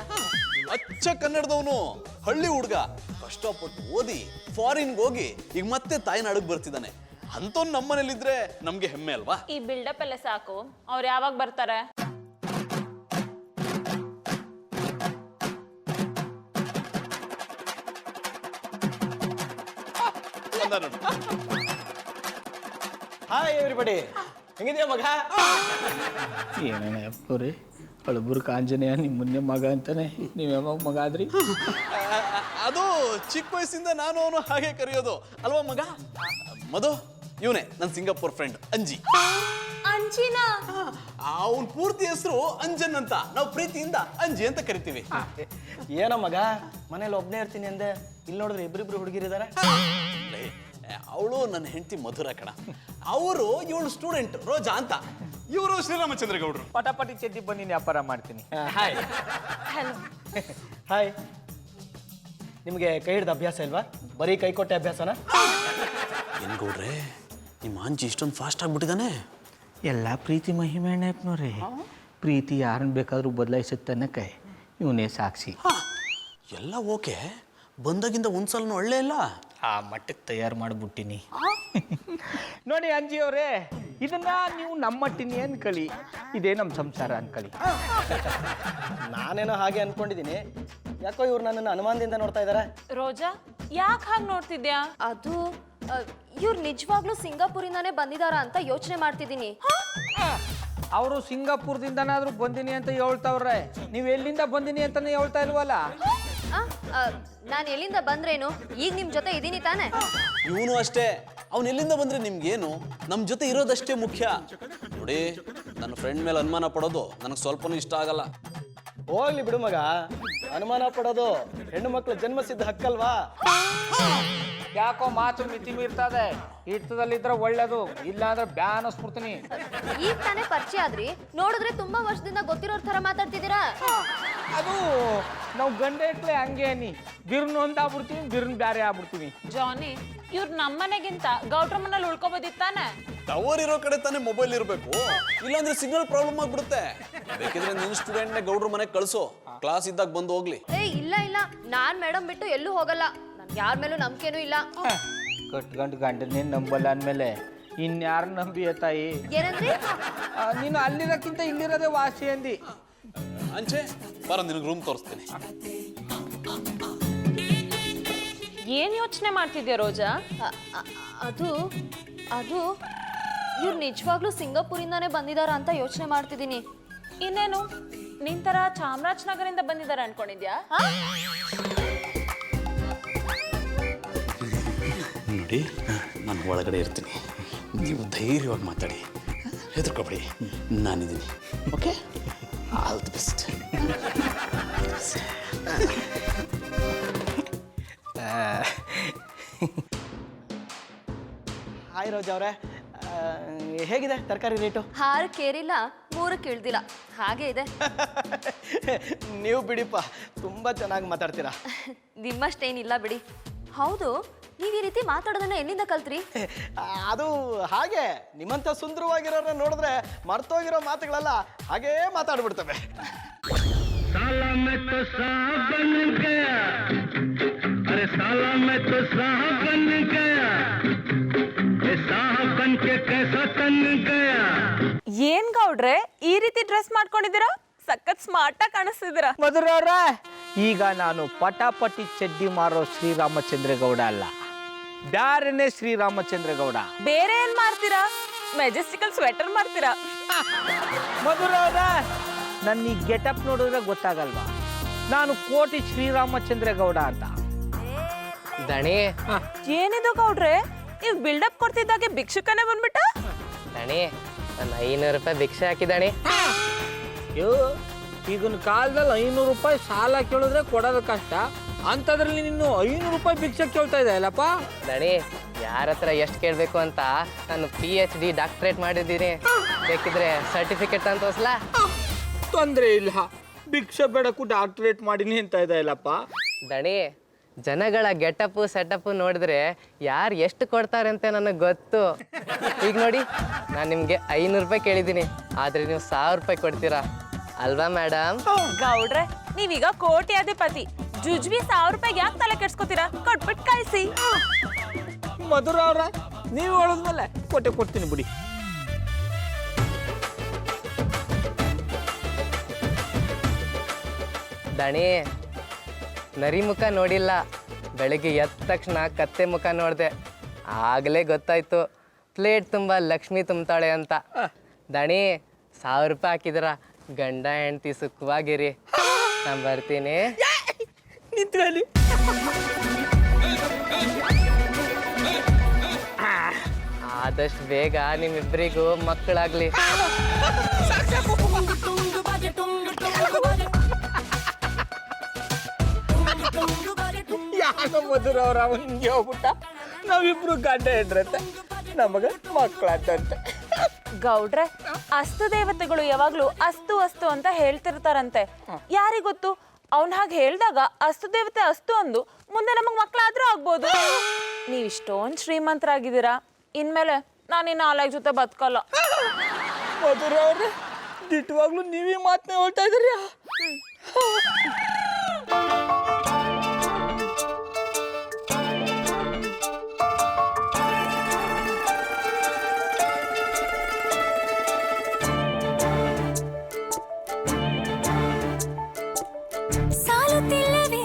ಅಚ್ಚ ಕನ್ನಡದವನು, ಹಳ್ಳಿ ಹುಡುಗ, ಕಷ್ಟಪಟ್ಟು ಓದಿ ಫಾರಿನ್ಗೆ ಹೋಗಿ ಈಗ ಮತ್ತೆ ತಾಯಿನಾಡಿಗೆ ಬರ್ತಿದ್ದಾನೆ. ಅಂತವ್ನು ನಮ್ಮನೇಲಿದ್ರೆ ನಮ್ಗೆ ಹೆಮ್ಮೆ ಅಲ್ವಾ? ಈ ಬಿಲ್ಡಪ್ ಎಲ್ಲ ಸಾಕು, ಅವ್ರು ಯಾವಾಗ ಬರ್ತಾರೆ? ಹಾಯ್ ಎವ್ರಿಬಡಿ, ಹೆಂಗಿದ್ಯಾ ಮಗ? ಏನೇನ ಅಪ್ಪವ್ರಿ, ಅಳಬುರು ಕಾಂಜನೇಯ ನಿಮ್ಮ ಮುನ್ನೆ ಮಗ ಅಂತಾನೆ, ನೀವು ಯಾವಾಗ ಮಗ ಆದ್ರಿ? ಅದು ಚಿಕ್ಕ ವಯಸ್ಸಿಂದ ನಾನು ಅವನು ಹಾಗೆ ಕರೆಯೋದು ಅಲ್ವಾ ಮಗ? ಮಧು, ಇವನೇ ನನ್ನ ಸಿಂಗಾಪುರ್ ಫ್ರೆಂಡ್ ಅಂಜಿ. ಅಂಜಿನಾ? ಅವನ್ ಪೂರ್ತಿ ಹೆಸರು ಅಂಜನ್ ಅಂತ, ನಾವು ಪ್ರೀತಿಯಿಂದ ಅಂಜಿ ಅಂತ ಕರಿತೀವಿ. ಏನೋ ಮಗ, ಮನೇಲಿ ಒಬ್ನೇ ಇರ್ತೀನಿ ಅಂದೆ, ಇಲ್ಲಿ ನೋಡಿದ್ರೆ ಇಬ್ರಿಬ್ರು ಹುಡುಗಿರಿದ್ದಾರೆ. ಅವಳು ನನ್ನ ಹೆಂಡತಿ ಮಧುರ ಕಣ. ಅವರು ಇವಳು ಸ್ಟೂಡೆಂಟ್ ರೋಜಾ ಅಂತ. ಇವರು ಶ್ರೀರಾಮಚಂದ್ರ ಗೌಡ್ರು. ಪಟಾಪಟಿ ಚೆದ್ದಿ ಬನ್ನಿ, ವ್ಯಾಪಾರ ಮಾಡ್ತೀನಿ. Hi hi. ನಿಮಗೆ ಕೈ ಹಿಡ್ದ ಅಭ್ಯಾಸ ಇಲ್ವಾ? ಬರೀ ಕೈ ಕೊಟ್ಟೆ ಅಭ್ಯಾಸನ? ಏನ್ ಗೌಡ್ರೆ, ನಿಮ್ಮ ಅಂಜಿ ಇಷ್ಟೊಂದು ಫಾಸ್ಟ್ ಆಗ್ಬಿಟ್ಟಿದ್ದಾನೆ? ಎಲ್ಲ ಪ್ರೀತಿ ಮಹಿಮೆ ಅಣ್ಣಪ್ಪನವ್ರಿ. ಪ್ರೀತಿ ಯಾರನ್ನ ಬೇಕಾದ್ರೂ ಬದಲಾಯಿಸುತ್ತೆ ಕೈ, ಇವನೇ ಸಾಕ್ಷಿ. ಎಲ್ಲ ಓಕೆ, ಬಂದಾಗಿಂದ ಒಂದ್ಸಲನೂ ಒಳ್ಳೆ ಇಲ್ಲ. ಆ ಮಟ್ಟಕ್ಕೆ ತಯಾರು ಮಾಡಿಬಿಟ್ಟಿನಿ. ನೋಡಿ ಅಂಜಿಯವರೇ, ಇದನ್ನ ನೀವು ನಮ್ಮ ಮಟ್ಟಿನಿ ಅನ್ಕೊಳ್ಳಿ, ಇದೇ ನಮ್ಮ ಸಂಸಾರ ಅನ್ಕೊಳ್ಳಿ. ನಾನೇನೋ ಹಾಗೆ ಅನ್ಕೊಂಡಿದ್ದೀನಿ, ಯಾಕೋ ಇವ್ರು ನನ್ನನ್ನು ಅನುಮಾನದಿಂದ ನೋಡ್ತಾ ಇದ್ದಾರೆ. ರೋಜಾ ಯಾಕೆ ಹಾಗೆ ನೋಡ್ತಿದ್ಯಾ? ಅದು ಇವ್ರು ನಿಜವಾಗ್ಲೂ ಸಿಂಗಾಪುರಿಂದಾನೇ ಬಂದಿದಾರ ಅಂತ ಯೋಚನೆ ಮಾಡ್ತಿದ್ದೀನಿ. ಅವರು ಸಿಂಗಾಪುರದಿಂದನಾದ್ರೂ ಬಂದಿನಿ ಅಂತ ಹೇಳ್ತಾವ್ರೆ, ನೀವು ಎಲ್ಲಿಂದ ಬಂದಿನಿ ಅಂತಾನೆ ಹೇಳ್ತಾ ಇಲ್ವಲ್ಲ. ನಾನು ಎಲ್ಲಿಂದ ಬಂದ್ರೇನು, ಈಗ ನಿಮ್ ಜೊತೆ ಇದೀನಿ ತಾನೆ. ಇವನು ಅಷ್ಟೇ, ಅವನು ಎಲ್ಲಿಂದ ಬಂದ್ರೆ ನಿಮ್ಗೇನು, ನಮ್ಮ ಜೊತೆ ಇರೋದಷ್ಟೇ ಮುಖ್ಯ. ನೋಡಿ, ನನ್ನ ಫ್ರೆಂಡ್ ಮೇಲೆ ಅನುಮಾನ ಪಡೋದು ನನಗೆ ಸ್ವಲ್ಪನೂ ಇಷ್ಟ ಆಗಲ್ಲ. ಹೋಗ್ಲಿ ಬಿಡು ಮಗ, ಅನುಮಾನ ಪಡೋದು ಹೆಣ್ಣು ಮಕ್ಕಳು ಜನ್ಮಸಿದ್ಧ ಹಕ್ಕಲ್ವಾ? ಯಾಕೋ ಮಾತು ಮಿತಿ ಮೀರ್ತದೆ. ಹಿಡಿತದಲ್ಲಿದ್ರೆ ಒಳ್ಳೇದು, ಇಲ್ಲ ಅಂದ್ರೆ ಬ್ಯಾನ್ ಅನ್ಸ್ಬಿಡ್ತೀನಿ. ಈಗ ತಾನೇ ಪರಿಚಯ ಆದ್ರಿ, ನೋಡಿದ್ರೆ ತುಂಬಾ ವರ್ಷದಿಂದ ಗೊತ್ತಿರೋರ್ ತರ ಮಾತಾಡ್ತಿದ್ದೀರಾ. ಅದು ನಾವು ಗಂಡ ಇಟ್ಲೆ ಹಂಗೆ ಅನ್ನಿ, ಬಿರ್ನ್ ಒಂದ್ ಆಗ್ಬಿಡ್ತೀವಿ, ಬಿರ್ನ್ ಬ್ಯಾರೆ ಆಗ್ಬಿಡ್ತೀವಿ. ಜಾನಿ, ಇವ್ರು ನಮ್ಮನೆಗಿಂತ ಗೌಡ್ರ ಮನೇಲಿ ಉಳ್ಕೊಬೋದಿತ್ತಾನೆ. ಟವರ್ ಇರೋ ಕಡೆ ತಾನೇ ಮೊಬೈಲ್ ಇರಬೇಕು, ಇಲ್ಲಾಂದ್ರೆ ಸಿಗ್ನಲ್ ಪ್ರಾಬ್ಲಮ್ ಆಗ್ಬಿಡುತ್ತೆ. ಬೇಕಿದ್ರೆ ನಿನ್ನ ಸ್ಟೂಡೆಂಟ್ನೇ ಗೌಡ್ರ ಮನೆಗೆ ಕಳಿಸೋ, ಕ್ಲಾಸ್ ಇದ್ದಾಗ ಬಂದು ಹೋಗ್ಲಿ. ಇಲ್ಲ ಇಲ್ಲ, ನಾನ್ ಮೇಡಮ್ ಬಿಟ್ಟು ಎಲ್ಲೂ ಹೋಗಲ್ಲ. ನನ್ಗೆ ಯಾರ ಮೇಲೂ ನಂಬಿಕೆನೂ ಇಲ್ಲ. ಕಟ್ಗಂಡು ಗಂಡನೇ ನಂಬಲ್ಲ ಅಂದ್ಮೇಲೆ ಇನ್ಯಾರ ನಂಬಿಯ ತಾಯಿ? ಏನಂದ್ರಿ? ನೀನು ಅಲ್ಲಿರೋಕ್ಕಿಂತ ಇಲ್ಲಿರೋದೇ ವಾಸಿ ಅಂದಿ. ಅಂಚೆ ಬರ, ನಿನಗೆ ರೂಮ್ ತೋರಿಸ್ತೀನಿ. ಏನ್ ಯೋಚನೆ ಮಾಡ್ತಿದ್ಯಾ ರೋಜಾ? ಅದು ಅದು ಇವ್ರು ನಿಜವಾಗ್ಲೂ ಸಿಂಗಾಪುರಿಂದಾನೇ ಬಂದಿದಾರ ಅಂತ ಯೋಚನೆ ಮಾಡ್ತಿದ್ದೀನಿ. ಇನ್ನೇನು, ನಿನ್ ತರ ಚಾಮರಾಜನಗರದಿಂದ ಬಂದಿದ್ದಾರೆ ಅನ್ಕೊಂಡಿದ್ಯಾ? ನೋಡಿ, ನಾನು ಒಳಗಡೆ ಇರ್ತೀನಿ, ನೀವು ಧೈರ್ಯವಾಗಿ ಮಾತಾಡಿ, ಹೆದರ್ಕೊಬೇಡಿ, ನಾನಿದ್ದೀನಿ. Okay, all the best. Hi Roja ಅವರೇ, ಹೇಗಿದೆ ತರಕಾರಿ ರೇಟು? 6ಕ್ಕೆ ಏರಿಲ್ಲ, 3ಕ್ಕೆ ಇಳ್ದಿಲ್ಲ, ಹಾಗೆ ಇದೆ. ನೀವು ಬಿಡಿಪ್ಪ, ತುಂಬ ಚೆನ್ನಾಗಿ ಮಾತಾಡ್ತೀರಾ. ನಿಮ್ಮಷ್ಟೇನಿಲ್ಲ ಬಿಡಿ. ಹೌದು, ನೀವು ಈ ರೀತಿ ಮಾತಾಡೋದನ್ನ ಎಲ್ಲಿಂದ ಕಲ್ತ್ರಿ? ಅದು ಹಾಗೆ, ನಿಮ್ಮಂಥ ಸುಂದರವಾಗಿರೋರನ್ನ ನೋಡಿದ್ರೆ ಮರ್ತೋಗಿರೋ ಮಾತುಗಳೆಲ್ಲ ಹಾಗೇ ಮಾತಾಡ್ಬಿಡ್ತವೆ. ಏನ್ ಗೌಡ್ರೆ ಈ ರೀತಿ ಡ್ರೆಸ್ ಮಾಡ್ಕೊಂಡಿದ್ದೀರಾ? ಸಖತ್ ಸ್ಮಾರ್ಟ್ ಆಗಿ ಕಾಣಿಸ್ತಿದ್ದೀರಾ. ಮಧುರವ್ರ, ಈಗ ನಾನು ಪಟಾಪಟಿ ಚಡ್ಡಿ ಮಾರೋ ಶ್ರೀರಾಮಚಂದ್ರ ಗೌಡ ಅಲ್ಲ, ಬ್ಯಾರನೇ ಶ್ರೀರಾಮಚಂದ್ರ ಗೌಡ. ಬೇರೆ ಏನ್ ಮಾಡ್ತೀರಾ? ಮೆಜೆಸ್ಟಿಕಲ್ ಸ್ವೆಟರ್ ಮಾಡ್ತೀರಾ? ಮಧುರವ್ರ, ನನ್ನ ಈ ಗೆಟಪ್ ನೋಡಿದ್ರೆ ಗೊತ್ತಾಗಲ್ವಾ, ನಾನು ಕೋಟಿ ಶ್ರೀರಾಮಚಂದ್ರ ಗೌಡ ಅಂತ. ದಣಿ, ಏನಿದು ಗೌಡ್ರೆ, ನೀವು ಬಿಲ್ಡಪ್ ಕೊಡ್ತಿದ್ದಾಗೆ ಭಿಕ್ಷುಕನೇ ಬಂದ್ಬಿಟ್ಟ? ದಣಿ, ನನ್ನ 500 ರೂಪಾಯಿ ಭಿಕ್ಷೆ ಹಾಕಿದಣಿ. ಅಯ್ಯೋ, ಈಗಿನ ಕಾಲದಲ್ಲಿ 500 ರೂಪಾಯಿ ಸಾಲ ಕೇಳಿದ್ರೆ ಕೊಡೋದು ಕಷ್ಟ, ಅಂಥದ್ರಲ್ಲಿ ನೀನು 500 ರೂಪಾಯಿ ಭಿಕ್ಷೆ ಕೇಳ್ತಾ ಇದ್ದ ಇಲ್ಲಪ್ಪ. ದಣಿ, ಯಾರ ಹತ್ರ ಎಷ್ಟು ಕೇಳಬೇಕು ಅಂತ ನಾನು PhD ಡಾಕ್ಟ್ರೇಟ್ ಮಾಡಿದ್ದೀನಿ. ಬೇಕಿದ್ರೆ ಸರ್ಟಿಫಿಕೇಟ್ ಅಂತ ತೋರಿಸ್ಲಾ? ತೊಂದರೆ ಇಲ್ಲ, ಭಿಕ್ಷೆ ಬೇಡಕ್ಕೂ ಡಾಕ್ಟ್ರೇಟ್ ಮಾಡೀನಿ ಅಂತ ಇದೆ ಇಲ್ಲಪ್ಪ. ದಣಿ, ಜನಗಳ ಗೆಟಪ್ಪು ಸೆಟಪ್ಪು ನೋಡಿದ್ರೆ ಯಾರು ಎಷ್ಟು ಕೊಡ್ತಾರೆ ಅಂತ ನನಗೆ ಗೊತ್ತು. ಈಗ ನೋಡಿ, ನಾನು ನಿಮಗೆ 500 ರೂಪಾಯಿ ಕೇಳಿದ್ದೀನಿ, ಆದರೆ ನೀವು 1000 ರೂಪಾಯಿ ಕೊಡ್ತೀರಾ ಅಲ್ವಾ ಮೇಡಮ್? ಗೌಡ್ರೆ, ನೀವೀಗ ಕೋಟ್ಯಾಧಿಪತಿ, ಜುಜ್ವಿ 1000 ರೂಪಾಯಿಗೆ ಯಾಕೆ ತಲೆ ಕೆಡ್ಸ್ಕೊತೀರಾ? ಕೊಟ್ಬಿಟ್ಟು ಕಳಿಸಿ. ಮಧುರ ಅವ್ರ, ನೀವು ಹೇಳಿದ್ಮೇಲೆ ಕೊಡ್ತೀನಿ ಬಿಡಿ. ದಣಿ, ನರಿ ಮುಖ ನೋಡಿಲ್ಲ, ಬೆಳಗ್ಗೆ ಎದ್ದ ತಕ್ಷಣ ಕತ್ತೆ ಮುಖ ನೋಡಿದೆ, ಆಗಲೇ ಗೊತ್ತಾಯ್ತು ಪ್ಲೇಟ್ ತುಂಬ ಲಕ್ಷ್ಮಿ ತುಂಬ್ತಾಳೆ ಅಂತ. ದಣಿ, 1000 ರೂಪಾಯಿ ಹಾಕಿದ್ರ ಗಂಡ ಹೆಂಡ್ತಿ ಸುಖವಾಗಿರಿ. ನಾನು ಬರ್ತೀನಿ. ನಿಂತ್ಕೊಳ್ಳಿ. ಆದಷ್ಟು ಬೇಗ ನಿಮ್ಮಿಬ್ಬರಿಗೂ ಮಕ್ಕಳಾಗ್ಲಿ. ಯಾಕೆ ಮಧುರ ಅವ್ರ ಹಿಂಗೆ ಹೋಗ್ಬಿಟ್ಟ? ನಾವಿಬ್ರು ಗಂಡ ಹೆಂಡ್ರಂತೆ, ನಮಗ ಮಕ್ಕಳಂತೆ. ಗೌಡ್ರೆ, ಅಸ್ತು ದೇವತೆಗಳು ಯಾವಾಗ್ಲೂ ಅಸ್ತು ಅಸ್ತು ಅಂತ ಹೇಳ್ತಿರ್ತಾರಂತೆ. ಯಾರಿಗೊತ್ತು, ಅವ್ನ ಹಾಗೆ ಹೇಳ್ದಾಗ ಅಸ್ತು ದೇವತೆ ಅಸ್ತು ಅಂದು ಮುಂದೆ ನಮಗ್ ಮಕ್ಕಳಾದ್ರೂ ಆಗ್ಬೋದು. ನೀವ್ ಇಷ್ಟೊಂದು ಶ್ರೀಮಂತರಾಗಿದ್ದೀರಾ, ಇನ್ಮೇಲೆ ನಾನು 4 ಜೊತೆ ಬದುಕಲ್ಲ. ಮಧುರ ಅವ್ರೆ, ದಿಟ್ಟವಾಗ್ಲೂ ನೀವೇ ಮಾತನ್ನ ಹೇಳ್ತಾ ಇದ್ದೀರಿ. ಸಾಲುತ್ತಿಲ್ಲವೇ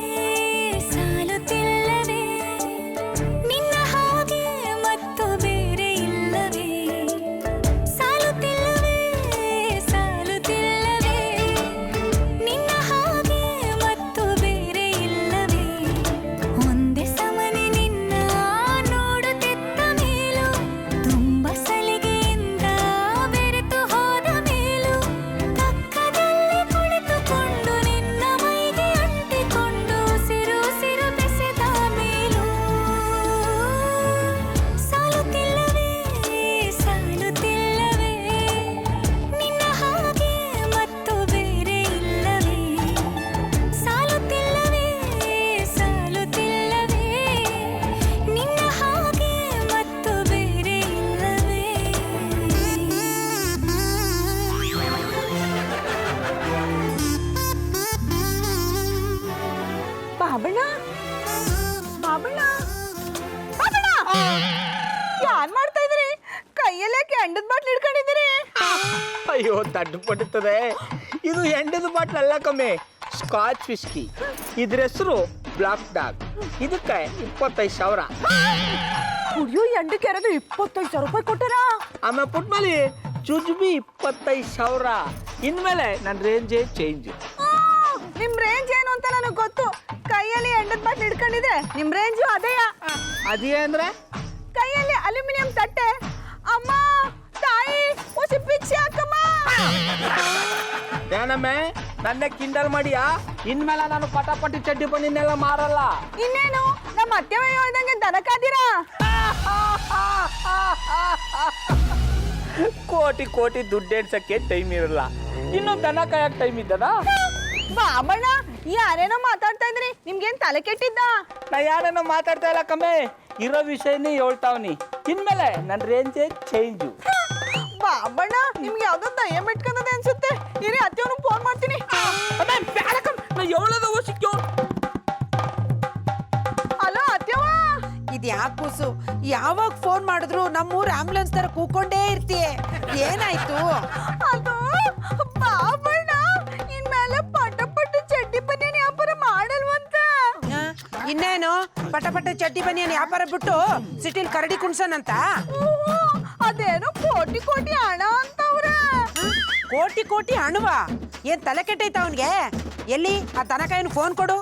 ಅಯ್ಯೋ ತಡ್ಡು ಪಡುತ್ತದೆ. ಇದು ಎಂಡದ ಬಾಟ್ಲ್ ಅಲ್ಲ ಕಮ್ಮಿ, ಸ್ಕಾಚ್ ವಿಸ್ಕಿ. ಇದ್ರ ಹೆಸರು ಬ್ಲಾಕ್ ಡಾಗ್. ಇದಕ್ಕೆ 25,000. ಕುಡಿಯೋ ಎಂಡಕ್ಕೆ ಯಾರಾದ್ರೂ 25,000 ರೂಪಾಯಿ ಕೊಟ್ಟಾರ? ಆಮೇಲೆ ಪುಟ್ಮಲಿ ಜುಜುಬಿ 25,000. ಇನ್ಮೇಲೆ ನನ್ನ ರೇಂಜೇ ಚೇಂಜ್. ನಿಮ್ ರೇಂಜ್ ಏನು ಅಂತ ನನಗೆ ಗೊತ್ತು. ಕೈಯಲ್ಲಿ ಎಂಡದ ಬಾಟ್ಲ್ ಹಿಡ್ಕೊಂಡಿದ್ರೆ ನಿಮ್ ರೇಂಜು ಅದೇಯ. ಅದೇ ಅಂದ್ರೆ ಕೈಯಲ್ಲಿ ಅಲ್ಯೂಮಿನಿಯಂ ತಟ್ಟೆ. ಅಮ್ಮ ತಾಯಿ ಹೊಸ ಪಿಚ್ಚಿ ಹಾಕಮ್ಮ. ಏನಮ್ಮೆ ನನ್ನ ಕಿಂಡಲ್ ಮಾಡಿಯಾ? ಇನ್ಮೇಲೆ ನಾನು ಪಟಾಪಟಿ ಚಡ್ಡಿ ಬಣ್ಣಿನೆಲ್ಲ ಮಾರಲ್ಲ. ಇನ್ನೇನು ನಮ್ಮ ಅತ್ತೆ ಹೇಳ್ದಂಗೆ ದನ ಕಾದಿರಾ? ಕೋಟಿ ಕೋಟಿ ದುಡ್ಡು ಎಡ್ಸಕ್ಕೆ ಟೈಮ್ ಇರಲ್ಲ, ಇನ್ನು ದನ ಕಾಯಕ್ ಟೈಮ್ ಇದ್ದದ? ಬಾಬಣ್ಣ ಯಾರೇನೋ ಮಾತಾಡ್ತಾ ಇದ್ರಿ, ನಿಮ್ಗೇನ್ ತಲೆ ಕೆಟ್ಟಿದ್ದ? ನಾ ಯಾರೇನೋ ಮಾತಾಡ್ತಾ ಇಲ್ಲ ಕಮ್ಮೆ, ಇರೋ ವಿಷಯನೇ ಹೇಳ್ತಾವ್ನಿ. ಇನ್ಮೇಲೆ ನನ್ನ ರೇಂಜೇ ಚೇಂಜು. ಬಾಬಣ್ಣ ನಿಮ್ಗೆ ಯಾವ್ದೋ ದಯ ಮೆಟ್ಕೊಂಡದೆ ಅನ್ಸುತ್ತೆ. ಇರಿ ಅತ್ತೆಯವ್ನು ಫೋನ್ ಮಾಡ್ತೀನಿ. ಹಲೋ ಅತ್ತೆವ್ವ. ಇದ್ಯಾಕ್ ಕೂಸು, ಯಾವಾಗ ಫೋನ್ ಮಾಡಿದ್ರು ನಮ್ಮೂರ್ ಆಂಬುಲೆನ್ಸ್ ತರ ಕೂಕೊಂಡೇ ಇರ್ತೀಯ, ಏನಾಯ್ತು? ಅದು ಬಾಬಣ್ಣ ಇನ್ಮೇಲೆ ಪಟ ಪಟ ಚಡ್ಡಿ ಬನ್ನಿ ವ್ಯಾಪಾರ ಮಾಡಲ್ವಂತ. ಇನ್ನೇನು ಪಟ ಪಟ ಚಡ್ಡಿ ಬನಿಯನ್ ವ್ಯಾಪಾರ ಬಿಟ್ಟು ಸಿಟಿಲ್ ಕರಡಿ ಕುಣ್ಸನಂತ? ಅದೇನೋ ಕೋಟಿ ಕೋಟಿ ಹಣ ಅಂತವ್ರೆ. ಕೋಟಿ ಕೋಟಿ ಹಣವಾ? ಏನ್ ತಲೆ ಕೆಟ್ಟೈತ ಅವನ್ಗೆ? ಎಲ್ಲಿ ಆ ತನಕ ಏನು ಫೋನ್ ಕೊಡು.